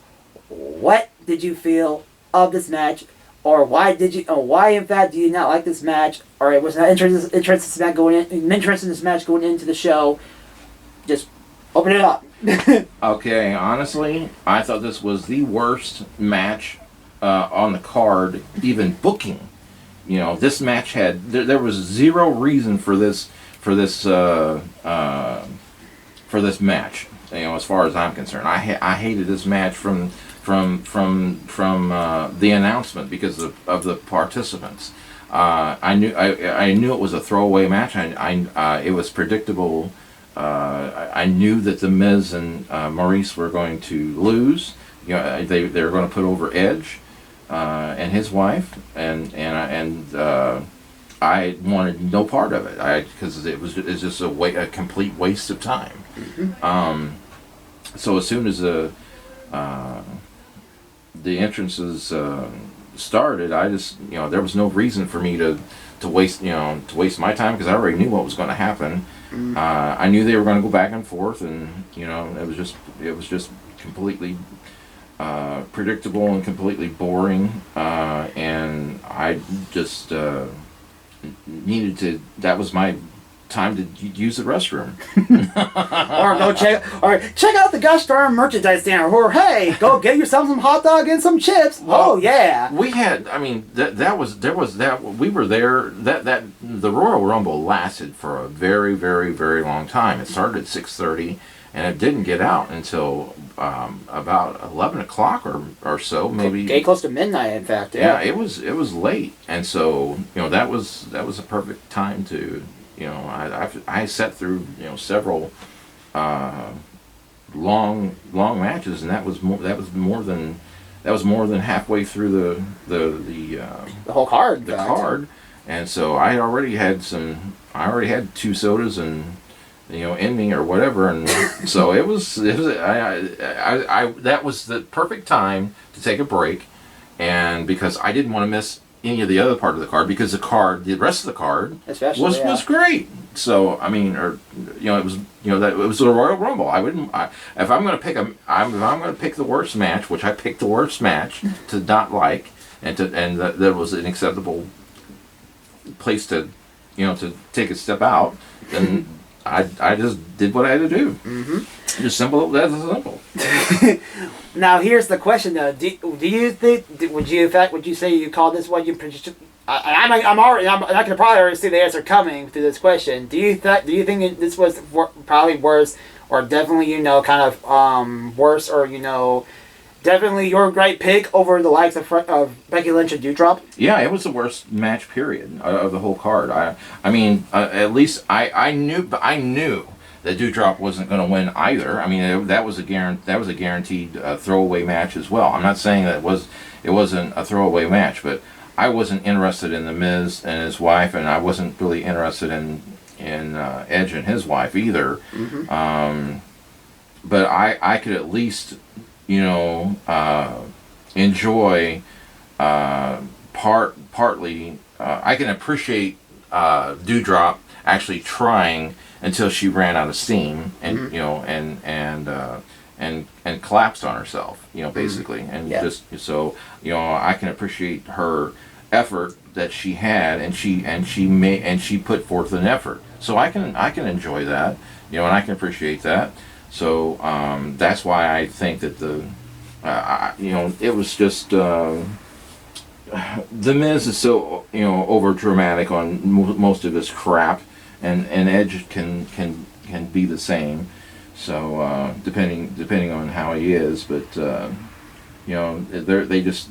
what did you feel of this match, or why in fact do you not like this match, or it was not interested in this match going into the show? Just open it up. Okay, honestly, I thought this was the worst match on the card, even booking. This match had there was zero reason for this match. As far as I'm concerned, I hated this match from the announcement because of the participants. I knew it was a throwaway match. It was predictable. I knew that the Miz and Maurice were going to lose. They were going to put over Edge and his wife, and I wanted no part of it. Because it's just a complete waste of time. Mm-hmm. So as soon as the entrances started, I just there was no reason for me to waste my time, because I already knew what was going to happen. Mm. I knew they were going to go back and forth, and it was just completely predictable and completely boring, and I just needed to. That was my time to use the restroom, or check out the gosh darn merchandise stand, or hey, go get yourself some hot dog and some chips. Well, oh yeah, we had. I mean, we were there. That the Royal Rumble lasted for a very, very, very long time. It started at 6:30, and it didn't get out until about 11 o'clock or so, maybe. Getting close to midnight, in fact. Yeah, it was late, and so that was a perfect time to. I sat through several long matches, and that was more than halfway through the whole card. The card, and so I already had 2 sodas and in me or whatever, and so it was that was the perfect time to take a break, and because I didn't want to miss any of the other part of the card, because the rest of the card Especially, was great. So I mean, or it was that it was a Royal Rumble. I wouldn't. If I'm going to pick if I'm going to pick the worst match, which I picked the worst match to not like, and that was an acceptable place to to take a step out, then I just did what I had to do. Mm-hmm. Just simple. That's simple. Now here's the question though. Do you think would you say you call this one you? I'm not gonna probably already see the answer coming to this question. Do you think this was probably worse, or definitely kind of worse, or definitely your great pick over the likes of Becky Lynch and Doudrop? Yeah, it was the worst match period of the whole card. I mean, at least I knew that Doudrop wasn't going to win either. I mean, that was a guaranteed throwaway match as well. I'm not saying that it wasn't a throwaway match, but I wasn't interested in The Miz and his wife, and I wasn't really interested in Edge and his wife either. Mm-hmm. But I could at least enjoy partly. I can appreciate Doudrop actually trying until she ran out of steam and and collapsed on herself, basically, and just so I can appreciate her effort that she had, and she put forth an effort, so I can enjoy that, and I can appreciate that. So that's why I think that it was just The Miz is so over dramatic on most of his crap, and Edge can be the same. So depending on how he is, but they just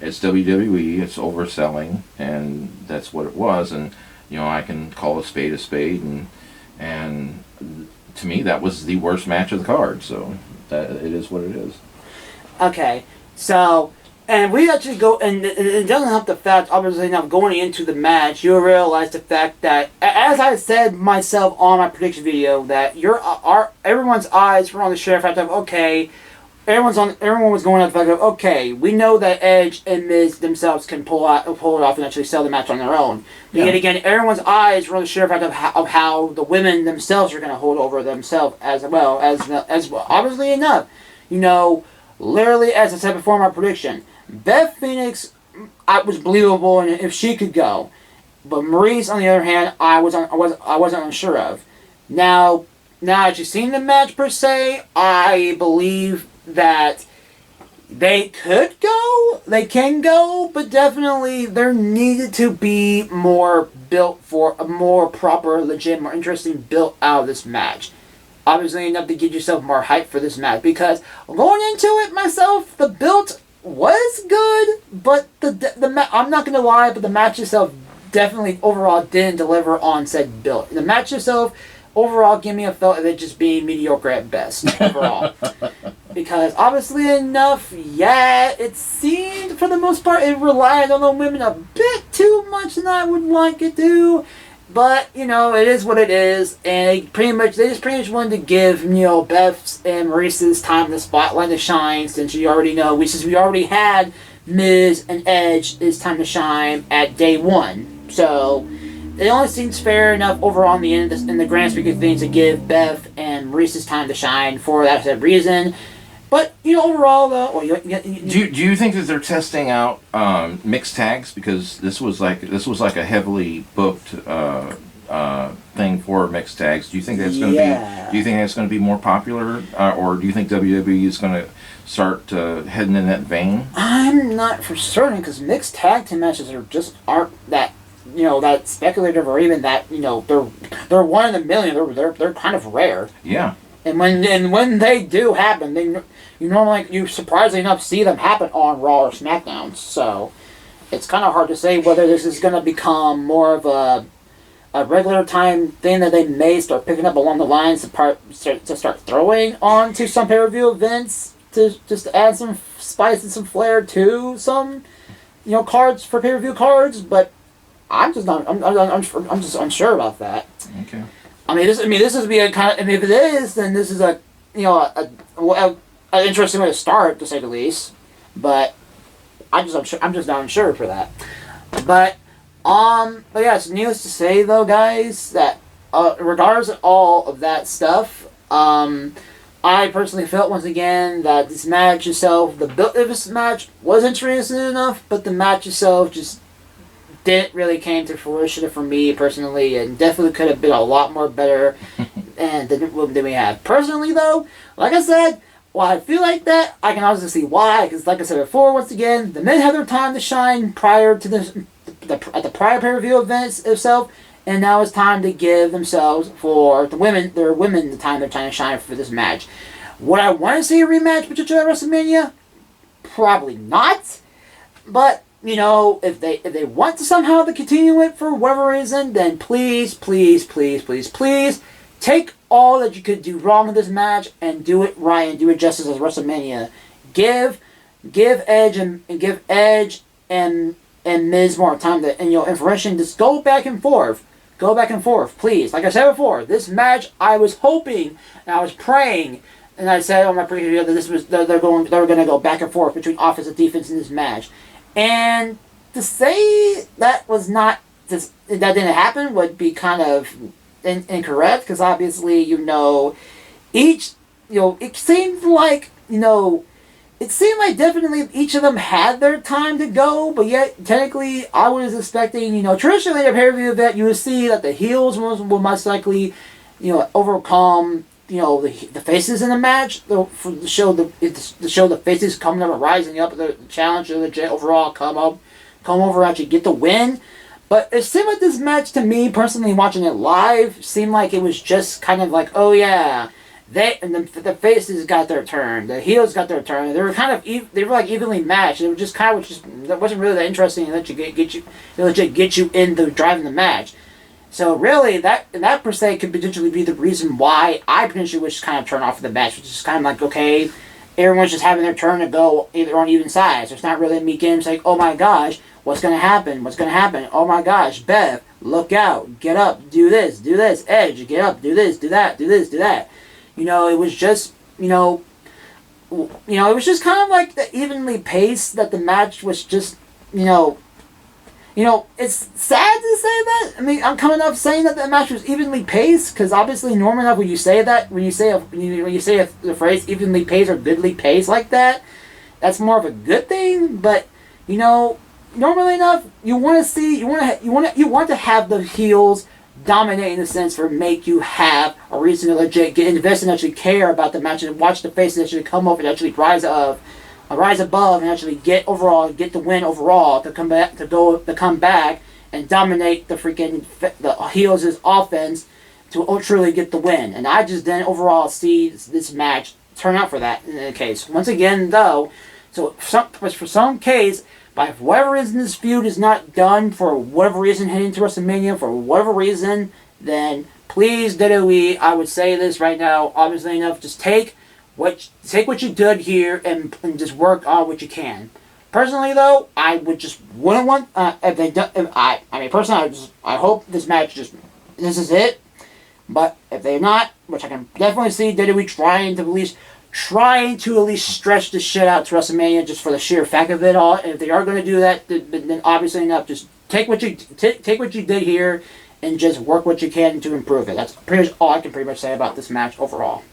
it's WWE, it's overselling, and that's what it was. And I can call a spade, and to me that was the worst match of the card. So that it is what it is. Okay, so. And we actually go, and it doesn't help the fact, obviously enough, going into the match, you realize the fact that, as I said myself on my prediction video, that everyone's eyes were on the sheer fact of, okay, everyone was going on the fact of, okay, we know that Edge and Miz themselves can pull it off and actually sell the match on their own. But yet again, everyone's eyes were on the sheer fact of how the women themselves are going to hold over themselves as well, obviously enough, literally, as I said before in my prediction, Beth Phoenix, I was believable, and if she could go, but Maurice, on the other hand, I wasn't unsure of. Now as you've seen the match per se, I believe that they can go, but definitely there needed to be more built for a more proper, legit, more interesting built out of this match. Obviously enough to get yourself more hype for this match, because going into it myself, the build was good, but I'm not gonna lie, but the match itself definitely overall didn't deliver on said build. The match itself overall gave me a feel of it just being mediocre at best overall. Because obviously enough, it seemed for the most part it relied on the women a bit too much than I would like it to. But, it is what it is, and they just pretty much wanted to give, Beth's and Maurice's time the spotlight to shine, since we already had Miz and Edge, it's time to shine at day one. So, it only seems fair enough overall in the end, in the grand scheme of things, to give Beth and Maurice's time to shine for that said reason. But overall, though, do you think that they're testing out mixed tags, because this was like a heavily booked thing for mixed tags? Do you think that's going to be? Do you think that's going to be more popular, or do you think WWE is going to start heading in that vein? I'm not for certain, because mixed tag team matches aren't that that speculative, or even that they're one in a million. They're kind of rare. Yeah. And when they do happen, you surprisingly enough see them happen on Raw or SmackDown. So it's kind of hard to say whether this is going to become more of a regular time thing that they may start picking up along the lines to start throwing on to some pay-per-view events to just add some spice and some flair to some cards for pay-per-view cards. But I'm just not. I'm just unsure about that. Okay. This would be a kind of. If it is, then this is an interesting way to start, to say the least. But I'm just not unsure for that. But yeah, it's needless to say though, guys, that regardless of all of that stuff, I personally felt once again that this match itself, the build of this match was interesting enough, but the match itself just didn't really came to fruition for me personally, and definitely could have been a lot more better than we have. Personally, though, like I said, while I feel like that, I can also see why. Because, like I said before, once again, the men had their time to shine prior to at the prior pay-per-view events itself, and now it's time to give themselves for their women, the time they're trying to shine for this match. Would I want to see a rematch between at WrestleMania? Probably not, but if they want to somehow to continue it for whatever reason, then please, please, please, please, please take all that you could do wrong in this match and do it right and do it justice as WrestleMania. Give Edge and Miz more time to and for wrestling, just go back and forth. Go back and forth, please. Like I said before, this match I was hoping and I was praying, and I said on my previous video that they were going to go back and forth between offense and defense in this match. And to say that was not that didn't happen would be kind of incorrect, because obviously it seemed like definitely each of them had their time to go, but yet technically I was expecting traditionally in a pay-per-view event you would see that the heels will most likely overcome the faces in the match to show the faces coming up and rising up, the challenge of the overall come over and actually get the win. But it seemed like this match, to me personally, watching it live, seemed like it was just kind of like, oh yeah, the faces got their turn, the heels got their turn. They were like evenly matched. It was just kind of that wasn't really that interesting to let you get you into driving the match. So really, that per se could potentially be the reason why I potentially was just kind of turned off of the match, which is kind of like, okay, everyone's just having their turn to go either on even sides. It's not really me getting like, oh my gosh, what's going to happen? What's going to happen? Oh my gosh, Beth, look out, get up, do this, Edge, get up, do this, do that, do this, do that. It was just, it was just kind of like the evenly paced that the match was just, it's sad to say that. I mean, I'm coming up saying that the match was evenly paced, because obviously, normally enough, when you say the phrase evenly paced or goodly paced like that, that's more of a good thing. But normally enough, you want to have the heels dominate in a sense for make you have a reason to legit get invested and actually care about the match and watch the faces actually come up and actually rise above and actually get the win overall to come back and dominate the heels' offense to truly get the win. And I just didn't overall see this match turn out for that in the case. Once again, though, for some case, by whatever reason this feud is not done, for whatever reason heading to WrestleMania, for whatever reason, then please WWE, I would say this right now, obviously enough, just take what you did here and just work on what you can. Personally, though, I would just wouldn't want personally, I hope this match this is it. But if they're not, which I can definitely see WWE trying to at least stretch the shit out to WrestleMania just for the sheer fact of it all. And if they are going to do that, then obviously enough, just take what you did here and just work what you can to improve it. That's pretty much all I can pretty much say about this match overall.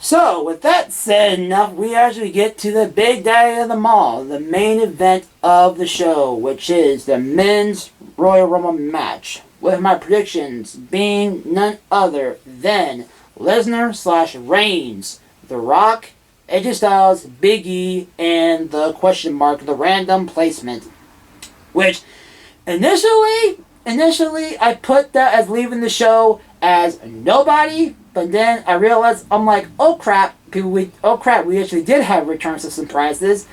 So, with that said enough, we actually get to the big day of them all, the main event of the show, which is the men's Royal Rumble match, with my predictions being none other than Lesnar/Reigns, The Rock, AJ Styles, Big E, and the question mark, the random placement, which initially I put that as leaving the show as nobody. But then I realized, I'm like, oh crap, we actually did have returns of surprises,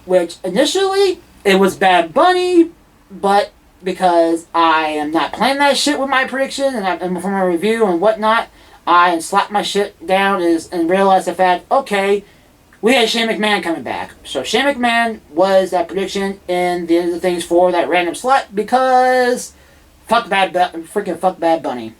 which initially, it was Bad Bunny, but because I am not playing that shit with my prediction and for my review and whatnot, I slapped my shit down and realized the fact, okay, we had Shane McMahon coming back. So Shane McMahon was that prediction in the other things for that random slot because fuck Bad Bunny.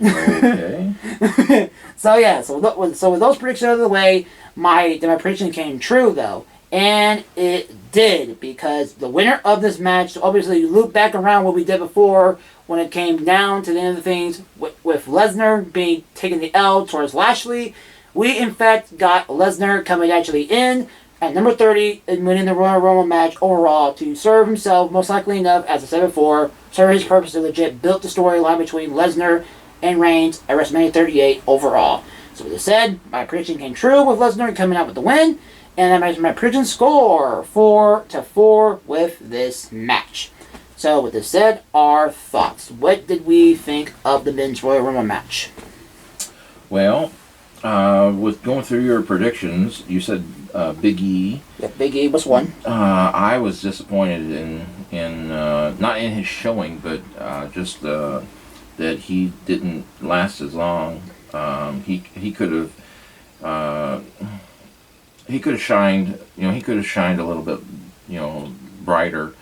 Okay. So yeah, so with those predictions out of the way, my prediction came true though, And it did, because the winner of this match, obviously loop back around what we did before when it came down to the end of things with Lesnar being taking the L towards Lashley. We in fact got Lesnar coming actually in at number 30 and winning the Royal Rumble match overall to serve himself, most likely enough, as I said before, serve his purpose to legit build the storyline between Lesnar and Reigns at WrestleMania 38 overall. So with this said, my prediction came true with Lesnar coming out with the win. And I my prediction score 4-4 with this match. So with this said, our thoughts. What did we think of the men's Royal Rumble match? Well, with going through your predictions, you said Big E. Yeah, Big E was one. I was disappointed in not in his showing, but just that he didn't last as long. He could have. He could have shined, he could have shined a little bit, brighter.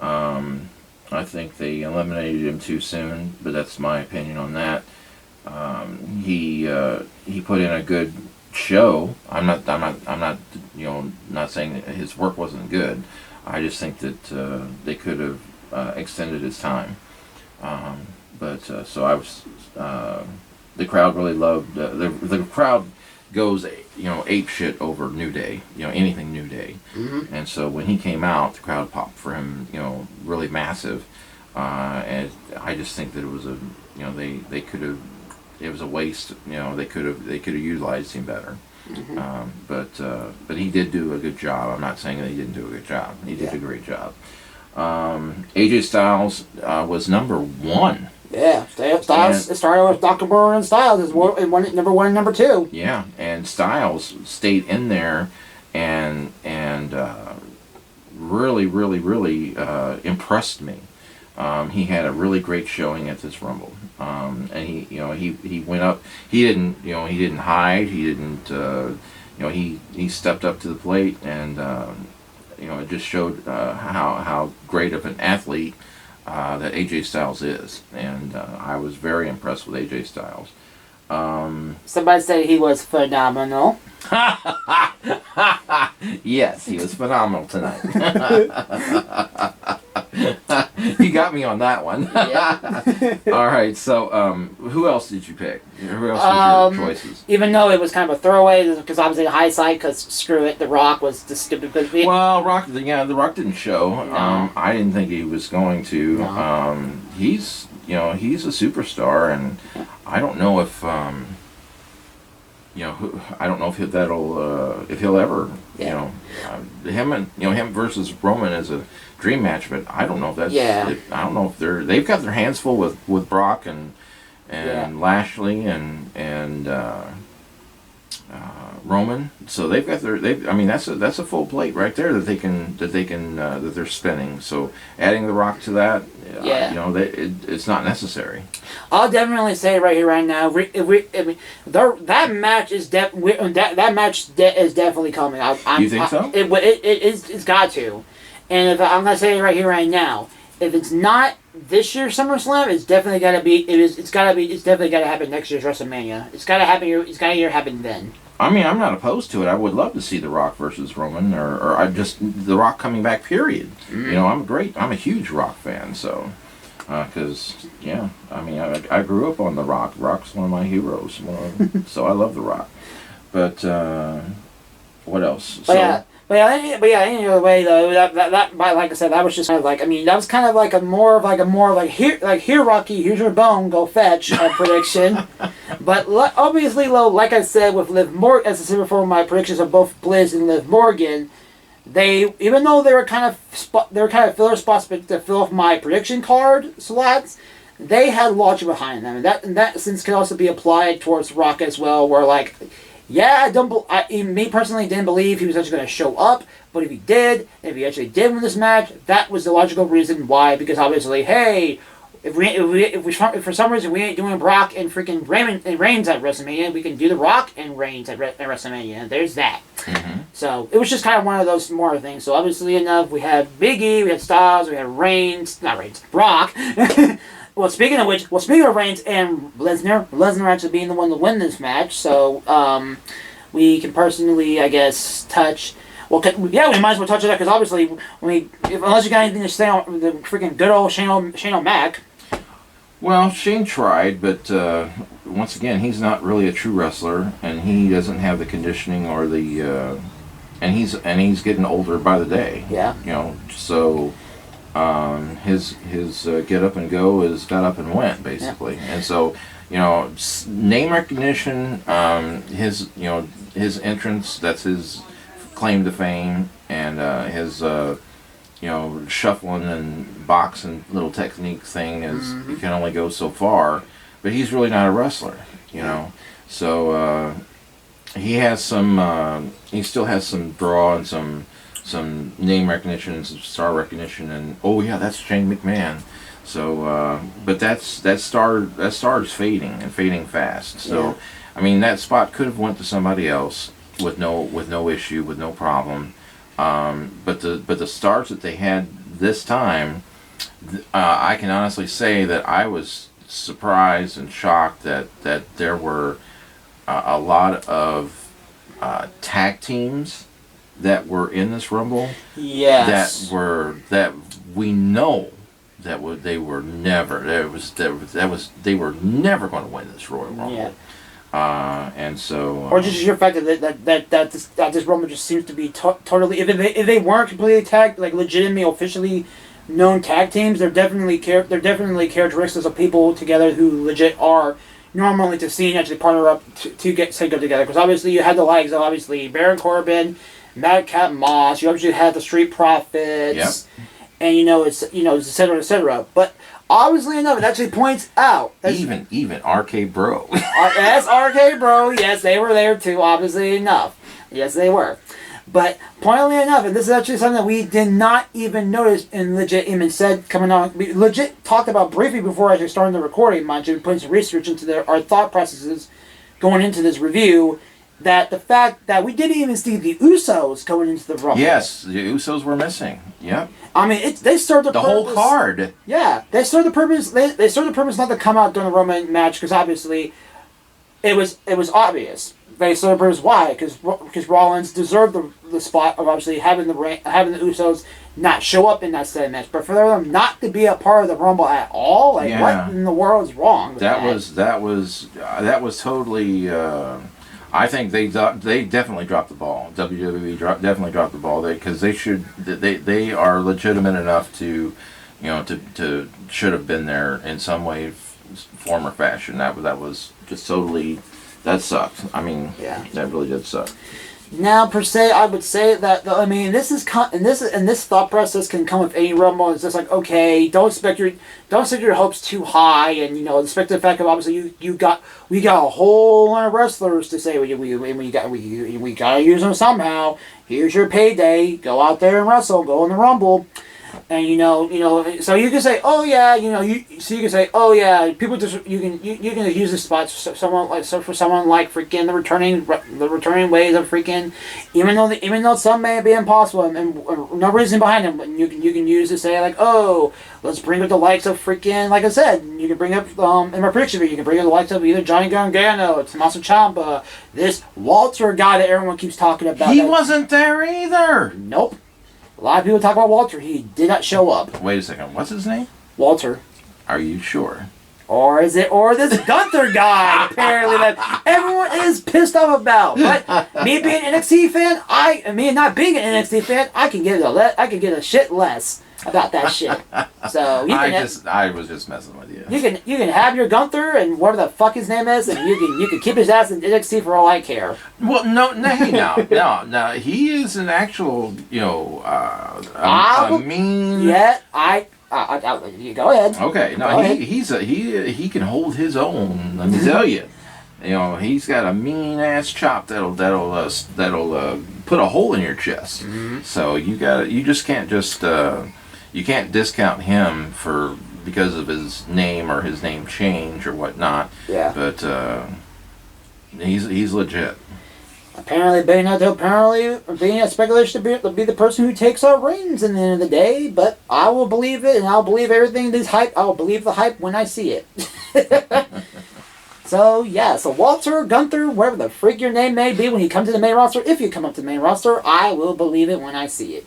I think they eliminated him too soon, but that's my opinion on that. He put in a good show. I'm not, not saying that his work wasn't good. I just think that they could have extended his time. So I was, the crowd really loved, the crowd goes, ape shit over New Day, anything New Day. Mm-hmm. And so when he came out, the crowd popped for him, really massive. And I just think that it was they could have, it was a waste, they could have utilized him better. Mm-hmm. But he did do a good job. I'm not saying that he didn't do a good job. He did a great job. AJ Styles was number 1. Yeah, Styles. It started with Nakamura and Styles as number 1 and number 2. Yeah, and Styles stayed in there and really, really, really impressed me. He had a really great showing at this Rumble, and he went up. He didn't hide. He didn't. He stepped up to the plate, and it just showed how great of an athlete that AJ Styles is, and I was very impressed with AJ Styles. Somebody said he was phenomenal. Yes, he was phenomenal tonight. You got me on that one. Yeah. All right, so who else did you pick? Who else was your choices? Even though it was kind of a throwaway, because obviously high side, because screw it, The Rock was the stupid. Well, The Rock didn't show. No. I didn't think he was going to. No. He's a superstar, and I don't know if I don't know if he'll ever him versus Roman is a dream match, but I don't know if that's I don't know if they've got their hands full with Brock and Lashley and Roman, so they've got that's a full plate right there that they're spinning. So adding The Rock to that, it's not necessary. I'll definitely say right here, right now, that match is is definitely coming. You think so? It's got to, and if I'm gonna say it right here, right now, if it's not this year's SummerSlam, it's definitely gotta be. It's definitely gotta happen next year's WrestleMania. It's gotta happen. It's gotta happen then. I mean, I'm not opposed to it. I would love to see The Rock versus Roman, or I just The Rock coming back. Period. Mm-hmm. I'm a huge Rock fan, so because I grew up on The Rock. Rock's one of my heroes, so I love The Rock. But what else? But any other way though, that like I said, that was just kind of like, that was kind of like a more like here Rocky, here's your bone, go fetch prediction. But obviously, like I said with Liv Morgan, as I said before, my predictions of both Blizz and Liv Morgan, even though they were kind of filler spots to fill off my prediction card slots, they had logic behind them, and that sense can also be applied towards Rock as well, where like. Yeah, me personally didn't believe he was actually going to show up, but if he did, if he actually did win this match, that was the logical reason why, because obviously, hey, if for some reason we ain't doing Brock and freaking Reigns at WrestleMania, we can do The Rock and Reigns at WrestleMania, and there's that. Mm-hmm. So, it was just kind of one of those more things. So, obviously enough, we had Big E, we had Styles, we had Brock. Well, speaking of Reigns and Lesnar actually being the one to win this match, so we can personally, I guess, touch Well, yeah, we might as well touch on that because obviously, unless you got anything to say on the freaking good old Shane O'Mac. Well, Shane tried, but once again, he's not really a true wrestler, and he doesn't have the conditioning or the, and he's getting older by the day. Yeah. You know, so his get up and go is got up and went basically, and so you know, name recognition, his entrance, that's his claim to fame, and his shuffling and boxing little technique thing is you can only go so far, but he's really not a wrestler, you know. So he has some, he still has some draw and some name recognition and some star recognition, and oh yeah, that's Shane McMahon. So, but that star is fading and fading fast. So, I mean, that spot could have went to somebody else with no issue, with no problem. But the stars that they had this time, I can honestly say that I was surprised and shocked that there were a lot of tag teams that were in this Rumble. Yes. That we know. They were never going to win this Royal Rumble. Yeah. And so or just your fact that this Rumble just seems to be totally if they weren't completely tagged, like legitimately officially known tag teams, they're definitely characteristics of people together who legit are normally to see and actually partner up to go together, because obviously you had the likes of obviously Baron Corbin, Madcap Moss, you obviously had the Street Profits. Yep. And et cetera. But obviously enough, it actually points out even RK Bro. Yes, RK Bro. Yes, they were there too. Obviously enough, yes, they were. But pointedly enough, and this is actually something that we did not even notice, and legit even said coming on, we legit talked about briefly before actually starting the recording. Mind you, putting some research into our thought processes going into this review. That the fact that we didn't even see the Usos going into the Rumble. Yes, the Usos were missing. Yep. I mean, they served the whole card. Yeah, they served the purpose. They served the purpose not to come out during the Roman match, because obviously, it was obvious. They served the purpose. Why? Because Rollins deserved the spot of obviously having the Usos not show up in that said match, but for them not to be a part of the Rumble at all, like what in the world is wrong with that? That was totally. I think they definitely dropped the ball. WWE definitely dropped the ball because they are legitimate enough to, to should have been there in some way, form or fashion. That was just totally, that sucked. I mean, that really did suck. Now, per se, I would say that this thought process can come with any Rumble. It's just like, okay, don't set your hopes too high, and expect the fact of obviously we got a whole lot of wrestlers to say we gotta use them somehow. Here's your payday. Go out there and wrestle. Go in the Rumble. And so you can say, oh yeah, people just you can use this spot for someone like freaking the returning ways of freaking, even though some may be impossible and no reason behind them, but you can use to say like, oh, let's bring up the likes of freaking, like I said, you can bring up in my prediction video, you can bring up the likes of either Johnny Gargano, Tommaso Ciampa, this Walter guy that everyone keeps talking about. He wasn't there either. Nope. A lot of people talk about Walter. He did not show up. Wait a second. What's his name? Walter. Are you sure? Or this Gunther guy, apparently, that everyone is pissed off about. But me being an NXT fan, me not being an NXT fan, I can give a shit less about that shit. So I was just messing with you. You can have your Gunther and whatever the fuck his name is, and you can keep his ass in NXT for all I care. Well, no, he is an actual, mean. Yeah, you go ahead. Okay, no, he can hold his own. Let me tell you, he's got a mean ass chop that'll put a hole in your chest. Mm-hmm. So you can't discount him because of his name or his name change or whatnot. Yeah. But he's legit. Apparently being a speculation to be the person who takes our reins in the end of the day, but I will believe it, and I'll believe everything this hype. I'll believe the hype when I see it. So yeah, so Walter, Gunther, whatever the freak your name may be when you come to the main roster, if you come up to the main roster, I will believe it when I see it.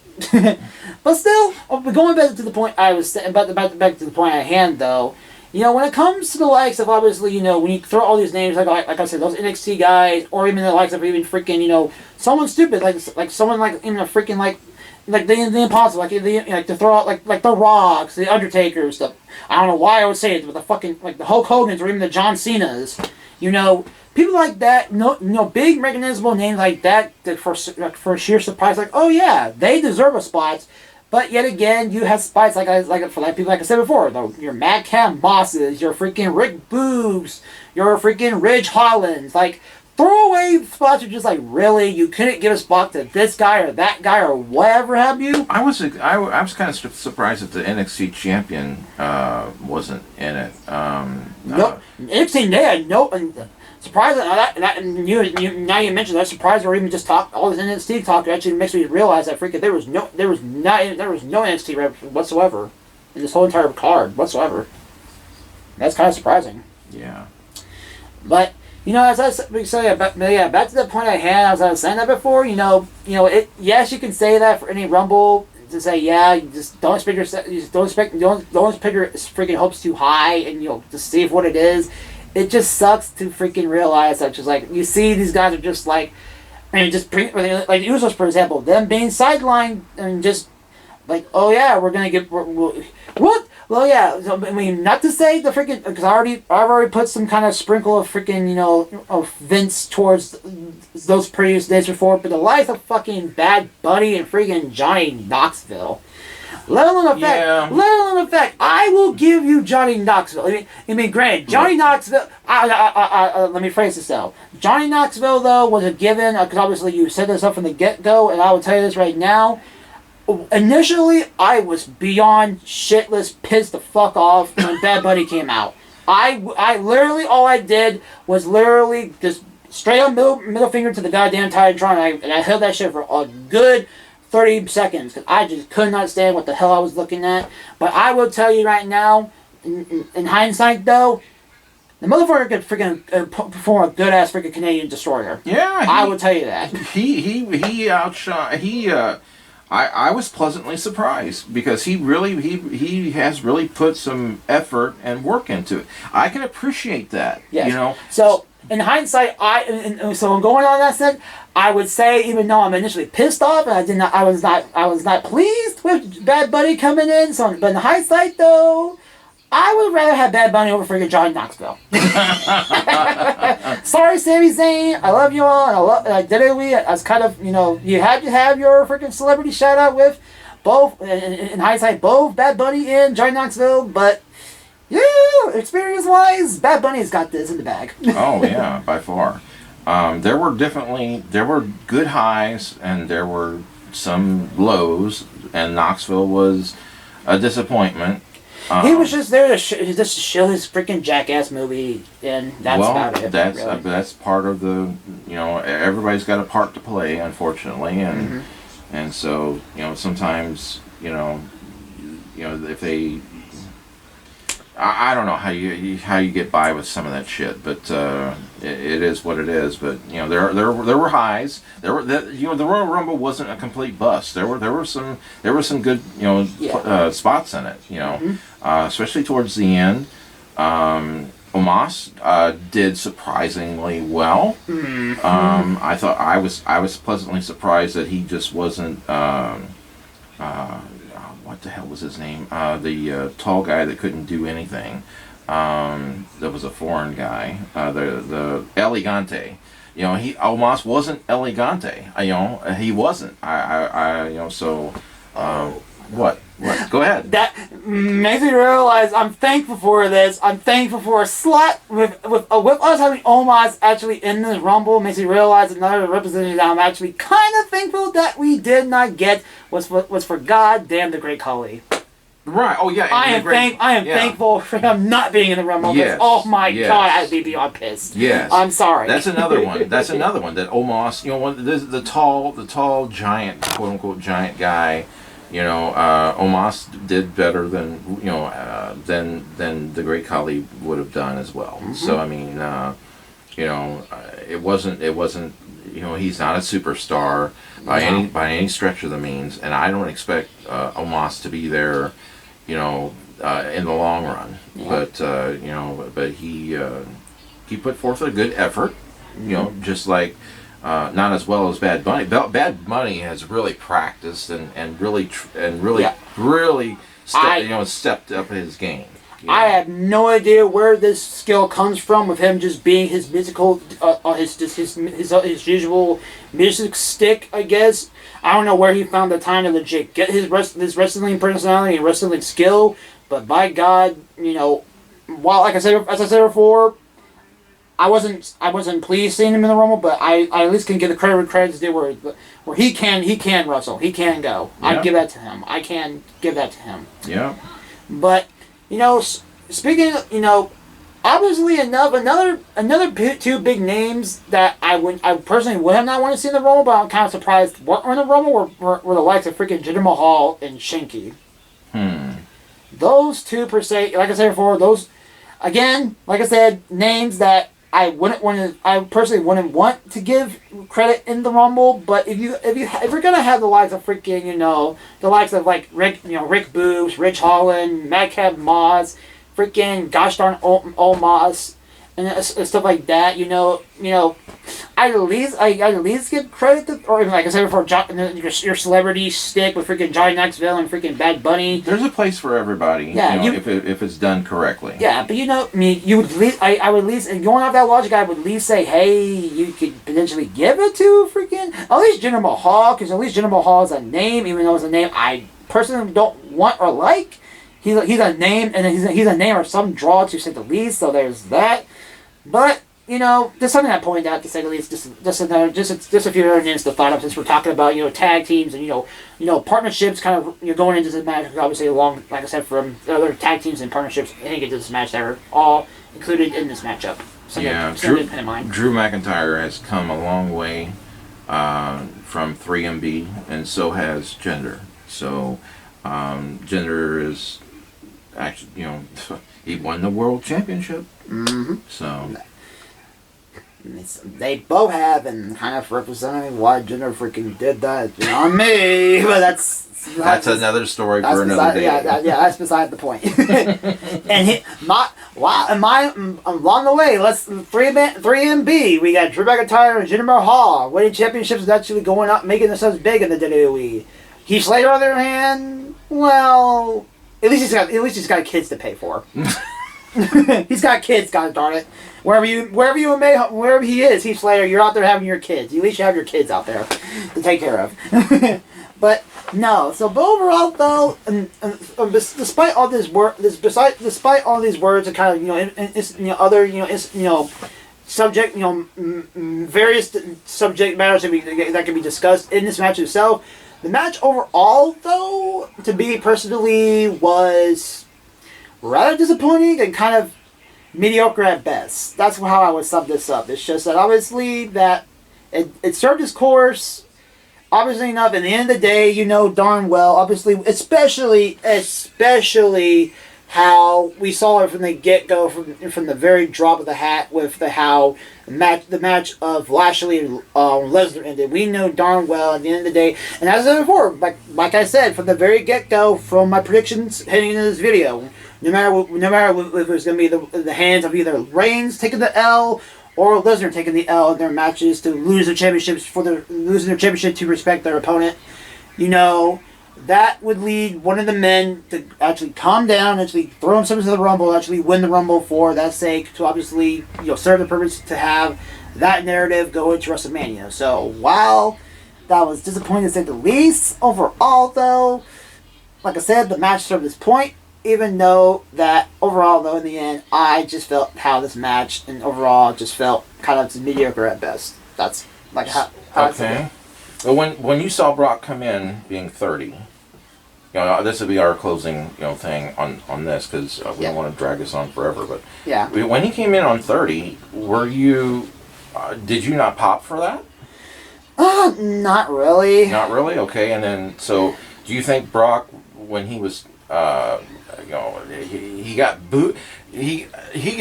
But still, going back to the point I was back to the point at hand though, when it comes to the likes of obviously, when you throw all these names like I said, those NXT guys, or even the likes of even freaking, someone stupid like someone like even a freaking like the impossible, like to throw out like the Rocks, the Undertakers, I don't know why I would say it, but the fucking like the Hulk Hogan's or even the John Cena's, people like that, big recognizable names like that for sheer surprise, like oh yeah, they deserve a spot. But yet again, you have spots for people like I said before, your Madcap Mosses, your freaking Rick Boogs, your freaking Ridge Hollands, like throwaway spots are just like, really? You couldn't give a spot to this guy or that guy or whatever have you? I was kind of surprised that the NXT champion wasn't in it. Nope. NXT, they had no. Surprised and now you mentioned that, surprised or even just talk all this NXT talk actually makes me realize that freaking there was no NXT rep whatsoever in this whole entire card whatsoever. That's kind of surprising. Yeah. But as I said, back to the point at hand, as I was saying that before, yes, you can say that for any Rumble to say, yeah, you just don't expect your freaking hopes too high, and just see what it is. It just sucks to freaking realize that just like you see these guys are just like, like Usos for example, them being sidelined and just like, oh yeah, we're gonna get what? Well, yeah. So, I mean, not to say the freaking because I've already put some kind of sprinkle of freaking of Vince towards those previous days before, but the life of fucking Bad Bunny and freaking Johnny Knoxville. Let alone the fact, I will give you Johnny Knoxville. I mean, granted, Johnny Knoxville. Let me phrase this though. Johnny Knoxville though was a given because obviously you set this up from the get-go, and I will tell you this right now. Initially, I was beyond shitless, pissed the fuck off when Bad Bunny came out. I literally, all I did was literally just straight up middle finger to the goddamn Titantron, and I held that shit for a good 30 seconds because I just could not stand what the hell I was looking at. But I will tell you right now, in hindsight though, the motherfucker could freaking perform a good ass freaking Canadian destroyer. Yeah, I will tell you that. He outshone. I was pleasantly surprised because he has really put some effort and work into it. I can appreciate that. Yes. So in hindsight, so I'm going on that said, I would say even though I'm initially pissed off and I was not pleased with Bad Bunny coming in. So, but in hindsight though, I would rather have Bad Bunny over freaking Johnny Knoxville. Sorry, Sami Zayn. I love you all. And I love WWE. I was kind of, you had to have your freaking celebrity shout out with both, in hindsight, both Bad Bunny and Johnny Knoxville. But, yeah, experience wise, Bad Bunny's got this in the bag. Oh, yeah, by far. There were good highs and there were some lows, and Knoxville was a disappointment. He was just there to show his freaking Jackass movie, and that's about it. That's part of the, everybody's got a part to play, unfortunately, and so sometimes if they, I don't know how you get by with some of that shit, but it is what it is. But there were highs. The Royal Rumble wasn't a complete bust. There were some good spots in it. Especially towards the end. Omos did surprisingly well. I thought I was pleasantly surprised that he just wasn't. What the hell was his name? The tall guy that couldn't do anything. That was a foreign guy. The Elegante. Omos wasn't Elegante. He wasn't. So. What? Go ahead. That makes me realize I'm thankful for this. I'm thankful for a slot with us having Omos actually in this Rumble. Makes me realize another representative that I'm actually kind of thankful that we did not get was for goddamn the Great Khali. Right. Oh yeah. I am thankful for him not being in the Rumble. Yes. Oh my God, I'd be beyond pissed. Yes. I'm sorry. That's another one. That Omos, the tall giant, quote unquote giant guy. Omos did better than than the Great Khali would have done as well. Mm-hmm. So I mean, it wasn't. He's not a superstar by any stretch of the means, and I don't expect Omos to be there, in the long run. Yeah. But he put forth a good effort. Just like. Not as well as Bad Bunny. Bad Bunny has really practiced and really stepped up his game. I have no idea where this skill comes from with him just being his musical, his usual music stick. I guess I don't know where he found the time to legit get his wrestling personality and wrestling skill. But by God, while as I said before. I wasn't pleased seeing him in the Rumble, but I at least can give the credit where credit's due, where he can wrestle, he can go. Yeah. I give that to him. I can give that to him. Yeah. But speaking of, obviously another two big names that I personally would have not wanted to see in the Rumble, but I'm kind of surprised weren't in the Rumble were the likes of freaking Jinder Mahal and Shinky. Those two per se, like I said before, those again, like I said, names that. I personally wouldn't want to give credit in the Rumble, but if you're gonna have the likes of freaking the likes of like Rick Boogs, Rich Holland, Madcap Moss, freaking gosh darn Omos, and stuff like that, I at least give credit to, or even like I said before, your celebrity stick with freaking Johnny Knoxville and freaking Bad Bunny. There's a place for everybody. Yeah, if it's done correctly. Yeah, but you would at least, I would at least, and going off that logic, I would at least say, hey, you could potentially give it to freaking at least Jinder Mahal, because at least Jinder Mahal is a name, even though it's a name I personally don't want or like. He's a name, and he's a name or some draw to say the least. So there's that. But just something I pointed out to say the least. Just a few other names to thought of since we're talking about tag teams and partnerships. Kind of going into this match, obviously along, like I said, from other tag teams and partnerships heading into this match that are all included in this matchup. Drew McIntyre has come a long way from 3MB, and so has Jinder. So Jinder is actually he won the world championship. Mm-hmm. So they both have, and kind of representing why Jinder freaking did that on me. But that's another story for another day. Yeah, that's beside the point. And along the way, let's 3MB. We got Drew McIntyre and Jinder Mahal winning championships is actually going up, making themselves big in the WWE. Heath Slater, on the other hand, well, at least he's got kids to pay for. He's got kids, god darn it. Wherever he is, Heath Slater, you're out there having your kids. You at least have your kids out there to take care of. But no, but overall though, despite all this work, despite all these words and kind of other subject various subject matters that can be discussed in this match itself. The match overall, though, to me personally, was rather disappointing and kind of mediocre at best. That's how I would sum this up. It's just that obviously that it served its course. Obviously enough, at the end of the day, darn well, obviously, especially how we saw it from the get-go, from the very drop of the hat with the match of Lashley and Lesnar ended. We know darn well at the end of the day, and as I said before, like I said, from the very get-go, from my predictions heading into this video, no matter if it was going to be the hands of either Reigns taking the L or Lesnar taking the L in their matches to lose their championships losing their championship to respect their opponent, that would lead one of the men to actually calm down, actually throw himself into the Rumble, actually win the Rumble for that sake, to obviously serve the purpose to have that narrative go into WrestleMania. So while that was disappointing to say the least, overall though, like I said, the match served its point, even though that overall though in the end, I just felt how this match and overall just felt kind of mediocre at best. That's like how okay. Well, when you saw Brock come in being 30, this would be our closing thing on this because we don't want to drag this on forever. But yeah, when he came in on 30, were you? Did you not pop for that? Not really. Not really. Okay, and then so Do you think Brock, when he was, he got booed? He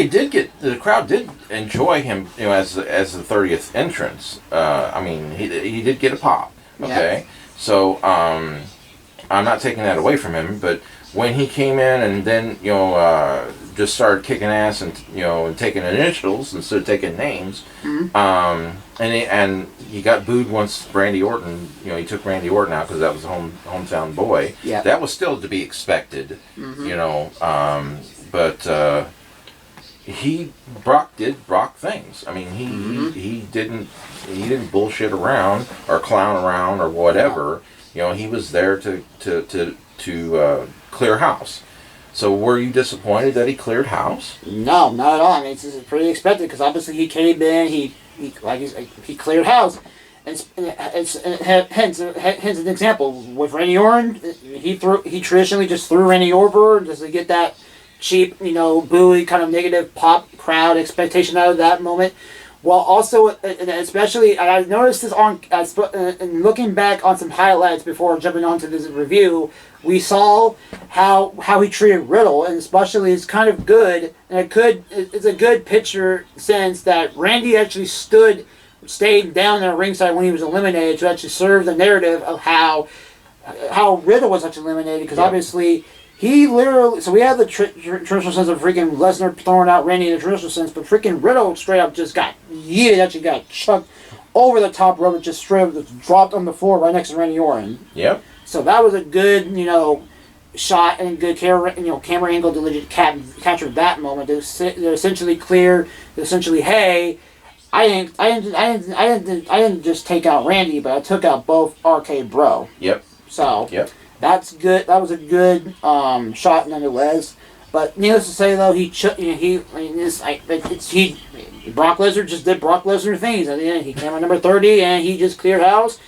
did get, the crowd did enjoy him, as the 30th entrance. I mean, he did get a pop. Okay, yeah. So I'm not taking that away from him, but when he came in and then just started kicking ass and and taking initials instead of taking names, and he got booed once Randy Orton, he took Randy Orton out because that was a hometown boy. Yeah, that was still to be expected, but Brock did Brock things. I mean, he didn't bullshit around or clown around or whatever. He was there to clear house. So were you disappointed that he cleared house? No, not at all. I mean, it's pretty expected because obviously he came in, he cleared house, and hence an example with Randy Orton. He traditionally just threw Randy over just to get that cheap, buoy kind of negative pop crowd expectation out of that moment. Well, also, and especially, I noticed this and looking back on some highlights before jumping onto this review, we saw how he treated Riddle, and especially it's kind of good, and it's a good picture sense that Randy actually stayed down there ringside when he was eliminated to actually serve the narrative of how Riddle was actually eliminated, because obviously he literally, so we have the traditional sense of freaking Lesnar throwing out Randy in the traditional sense, but freaking Riddle straight up just got actually got chucked over the top rope and just straight up just dropped on the floor right next to Randy Orton. Yep. So that was a good, shot and good camera angle to legit capture that moment. To essentially clear, hey, I didn't just take out Randy, but I took out both RK Bro. Yep. So. Yep. That's good. That was a good shot nonetheless. But needless to say, though, Brock Lesnar just did Brock Lesnar things. At the end, he came at number 30 and he just cleared house,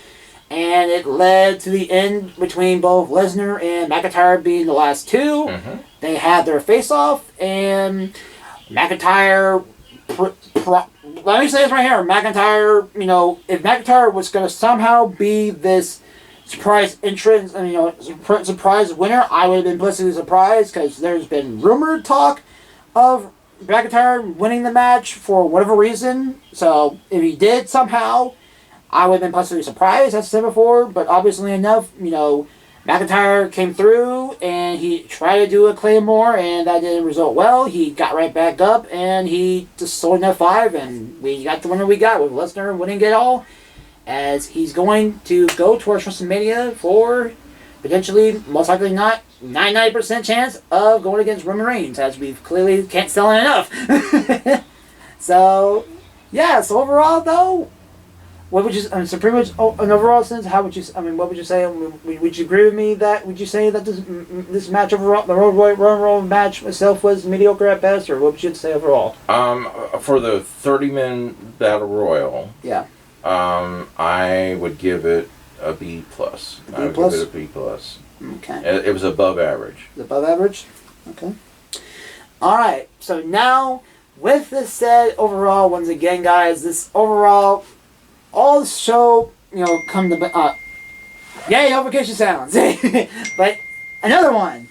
and it led to the end between both Lesnar and McIntyre being the last two. Mm-hmm. They had their face-off, and McIntyre. Let me say this right here, McIntyre. If McIntyre was going to somehow be this surprise entrance, surprise winner, I would have been pleasantly surprised, because there's been rumored talk of McIntyre winning the match for whatever reason. So if he did somehow, I would have been pleasantly surprised, as I said before. But obviously enough, McIntyre came through and he tried to do a Claymore, and that didn't result well. He got right back up and he just sold an F5, and we got the winner we got with Lesnar winning it all, as he's going to go towards WrestleMania for potentially, most likely not, 99% chance of going against Roman Reigns, as we clearly can't sell it enough. So overall though, what would you, so pretty much an overall sense, how would you, what would you say, would you agree with me that, would you say that this match overall, the Royal Rumble match itself was mediocre at best, or what would you say overall? For the 30-man Battle Royal, yeah. I would give it a B+. I would give it a B+. Okay. It was above average. Above average? Okay. Alright, so now, with this said, overall, once again, guys, this overall, all the show, come to, yay, notification sounds! But, another one.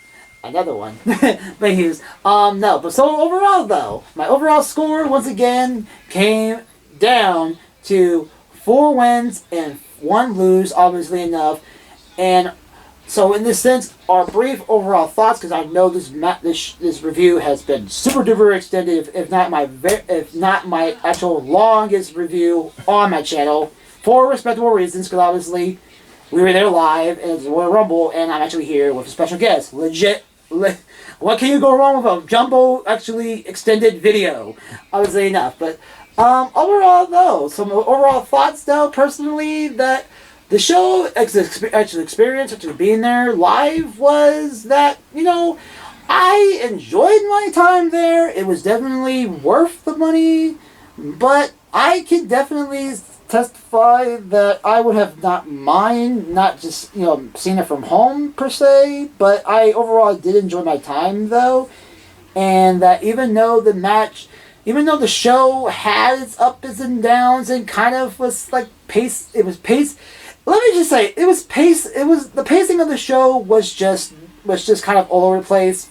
But he's, no, but so overall, though, my overall score, once again, came down to 4 wins and 1 lose, obviously enough. And so in this sense, our brief overall thoughts, because I know this review has been super duper extended, if not my actual longest review on my channel, for respectable reasons, because obviously we were there live and it's Royal Rumble, and I'm actually here with a special guest. What can you go wrong with a jumbo actually extended video? Obviously enough, but overall though, some overall thoughts though, personally, that the show actually experience, actually being there live, was that, I enjoyed my time there. It was definitely worth the money, but I can definitely testify that I would have not just, seeing it from home per se, but I overall did enjoy my time though, and that even though the show had its ups and downs and kind of was like paced, let me just say, the pacing of the show was just kind of all over the place.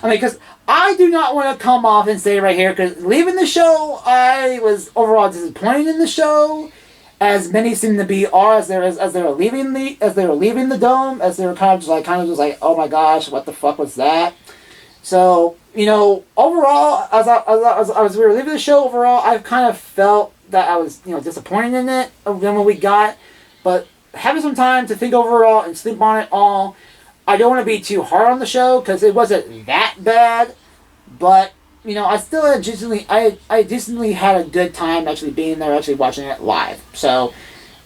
Because I do not want to come off and say right here, because leaving the show, I was overall disappointed in the show, as many seem to be are as they were leaving the dome, as they were kind of just like, oh my gosh, what the fuck was that? So, overall, as we were leaving the show, overall, I kind of felt that I was, disappointed in it, than what we got. But having some time to think overall and sleep on it all, I don't want to be too hard on the show, because it wasn't that bad. But, I still had decently had a good time actually being there, actually watching it live. So,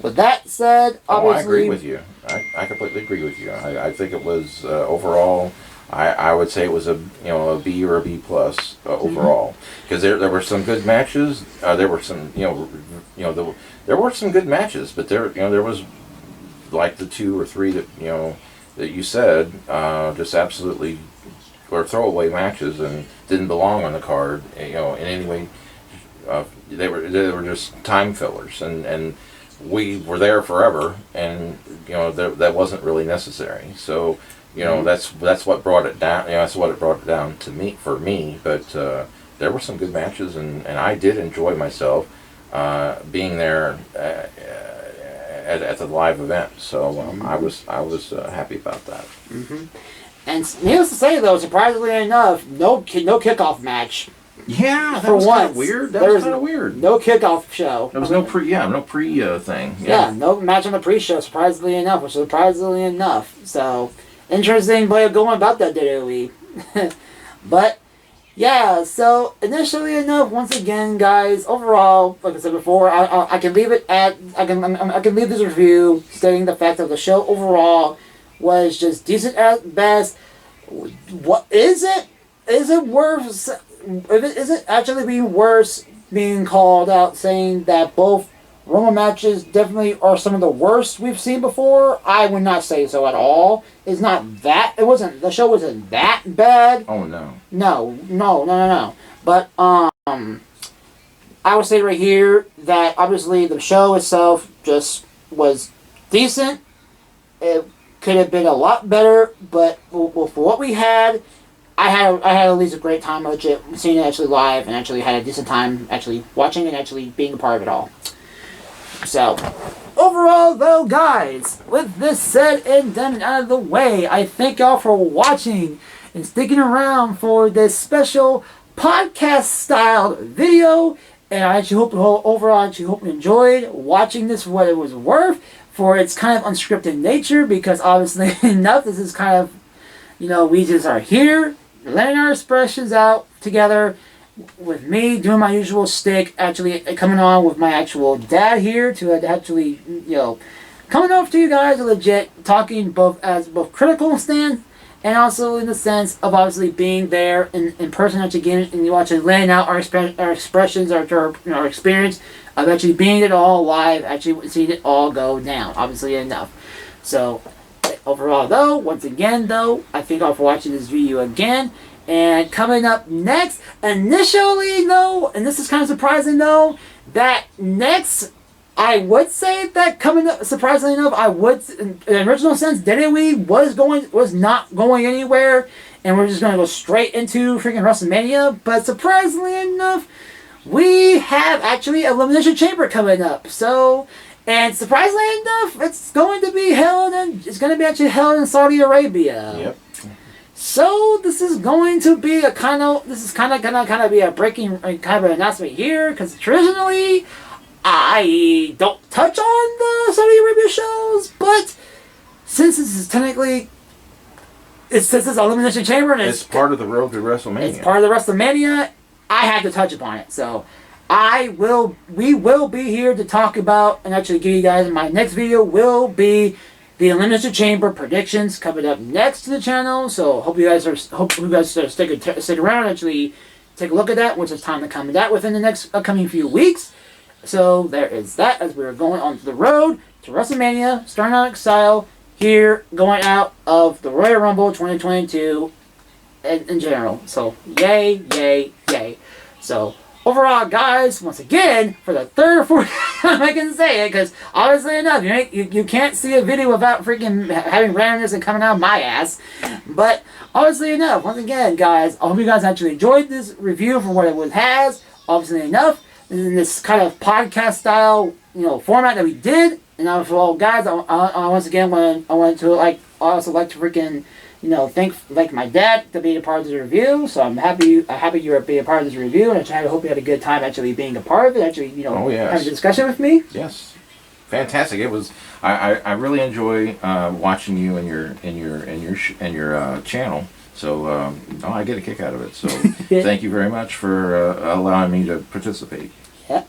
with that said, obviously... I agree with you. I completely agree with you. I think it was, overall... I would say it was a B or a B plus overall, because there were some good matches. There were some there were some good matches, but there was like the 2 or 3 that you said just absolutely were throwaway matches and didn't belong on the card in any way. They were just time fillers, and we were there forever, and that wasn't really necessary. So. That's what brought it down. That's what it brought it down to me for me. But there were some good matches, and I did enjoy myself being there at the live event. So I was happy about that. Mm-hmm. And needless to say, though, surprisingly enough, no kickoff match. Yeah, that was kind of weird. That was kind of weird. No kickoff show. There was no pre thing. Yeah, no match on the pre-show. Surprisingly enough. So. Interesting way of going about that WWE. But, yeah, so initially enough, once again, guys, overall, like I said before, I can leave it at, I can leave this review stating the fact that the show overall was just decent at best. What is it? Is it worse? Is it actually being worse being called out saying that both Rumble matches definitely are some of the worst we've seen before? I would not say so at all. The show wasn't that bad. Oh, no. No. But, I would say right here that obviously the show itself just was decent. It could have been a lot better, but for what we had, I had at least a great time seeing it actually live, and actually had a decent time actually watching and actually being a part of it all. So, overall though, guys, with this said and done and out of the way, I thank y'all for watching and sticking around for this special podcast-styled video. And I actually hope you enjoyed watching this for what it was worth, for its kind of unscripted nature, because obviously enough, this is kind of, we just are here, letting our expressions out together, with me doing my usual stick, actually coming on with my actual dad here to actually, coming over to you guys legit, talking both critical stance and also in the sense of obviously being there in person, actually getting and you actually laying out our expressions, our experience of actually being it all live, actually seeing it all go down, obviously enough. So, overall though, once again though, I thank y'all for watching this video again. And coming up next, initially though, and this is kind of surprising though, that next, I would say that coming up, surprisingly enough, in the original sense, WWE was not going anywhere, and we're just going to go straight into freaking WrestleMania, but surprisingly enough, we have actually Elimination Chamber coming up, so, and surprisingly enough, it's going to be actually held in Saudi Arabia. Yep. So this is going to be gonna be a breaking kind of an announcement here, because traditionally I don't touch on the Saudi Arabia shows, but since this is technically since it's Elimination Chamber and it's part of the road to WrestleMania. It's part of the WrestleMania. I had to touch upon it, so we will be here to talk about and actually give you guys my next video will be the Elimination Chamber predictions coming up next to the channel. So hope you guys stick around and actually take a look at that once it's time to come to that within the next upcoming few weeks. So there is that as we're going on the road to WrestleMania, starting out style here, going out of the Royal Rumble 2022 in general. So yay. So overall, guys, once again, for the third or fourth time I can say it, because obviously enough, you can't see a video without freaking having randomness and coming out of my ass. But obviously enough, once again, guys, I hope you guys actually enjoyed this review for what it has. Obviously enough, in this kind of podcast style, format that we did. And also, guys, I once again I also like to freaking, thank my dad to be a part of this review. So I'm happy you were being a part of this review, and I hope you had a good time actually being a part of it. Actually, Oh, yes. having a discussion with me. Yes, fantastic. It was. I really enjoy watching you and your channel. So I get a kick out of it. So thank you very much for allowing me to participate. Yeah.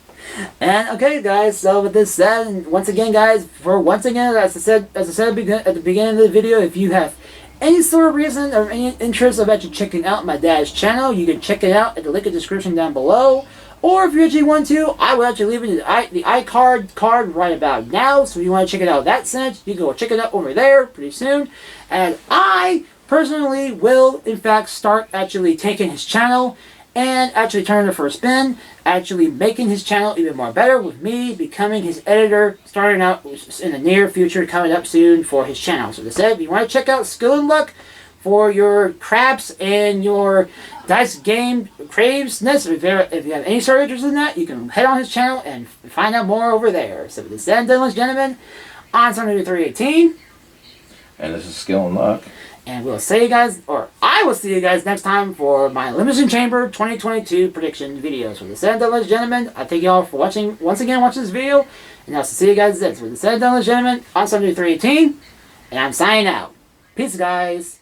And okay, guys. So with this said, and once again, guys, as I said at the beginning of the video, if you have any sort of reason or any interest of actually checking out my dad's channel, you can check it out at the link in the description down below. Or if you actually want to, I will actually leave it in the iCard right about now. So if you want to check it out in that sense, you can go check it out over there pretty soon. And I personally will, in fact, start actually taking his channel and actually turning it for a spin, actually making his channel even more better with me becoming his editor, starting out in the near future, coming up soon for his channel. So as I said, if you want to check out Skill and Luck for your craps and your dice game cravesness, if you have any sort of interest in that, you can head on his channel and find out more over there. So with this said, ladies and gentlemen, I'm Sunday 318. And this is Skill and Luck. And we'll see you guys, or I will see you guys next time for my Elimination Chamber 2022 prediction videos. So with the said, ladies and gentlemen, I thank you all for watching this video. And I'll see you guys then. So with the said, ladies and gentlemen, I'm Sunday 318. And I'm signing out. Peace, guys.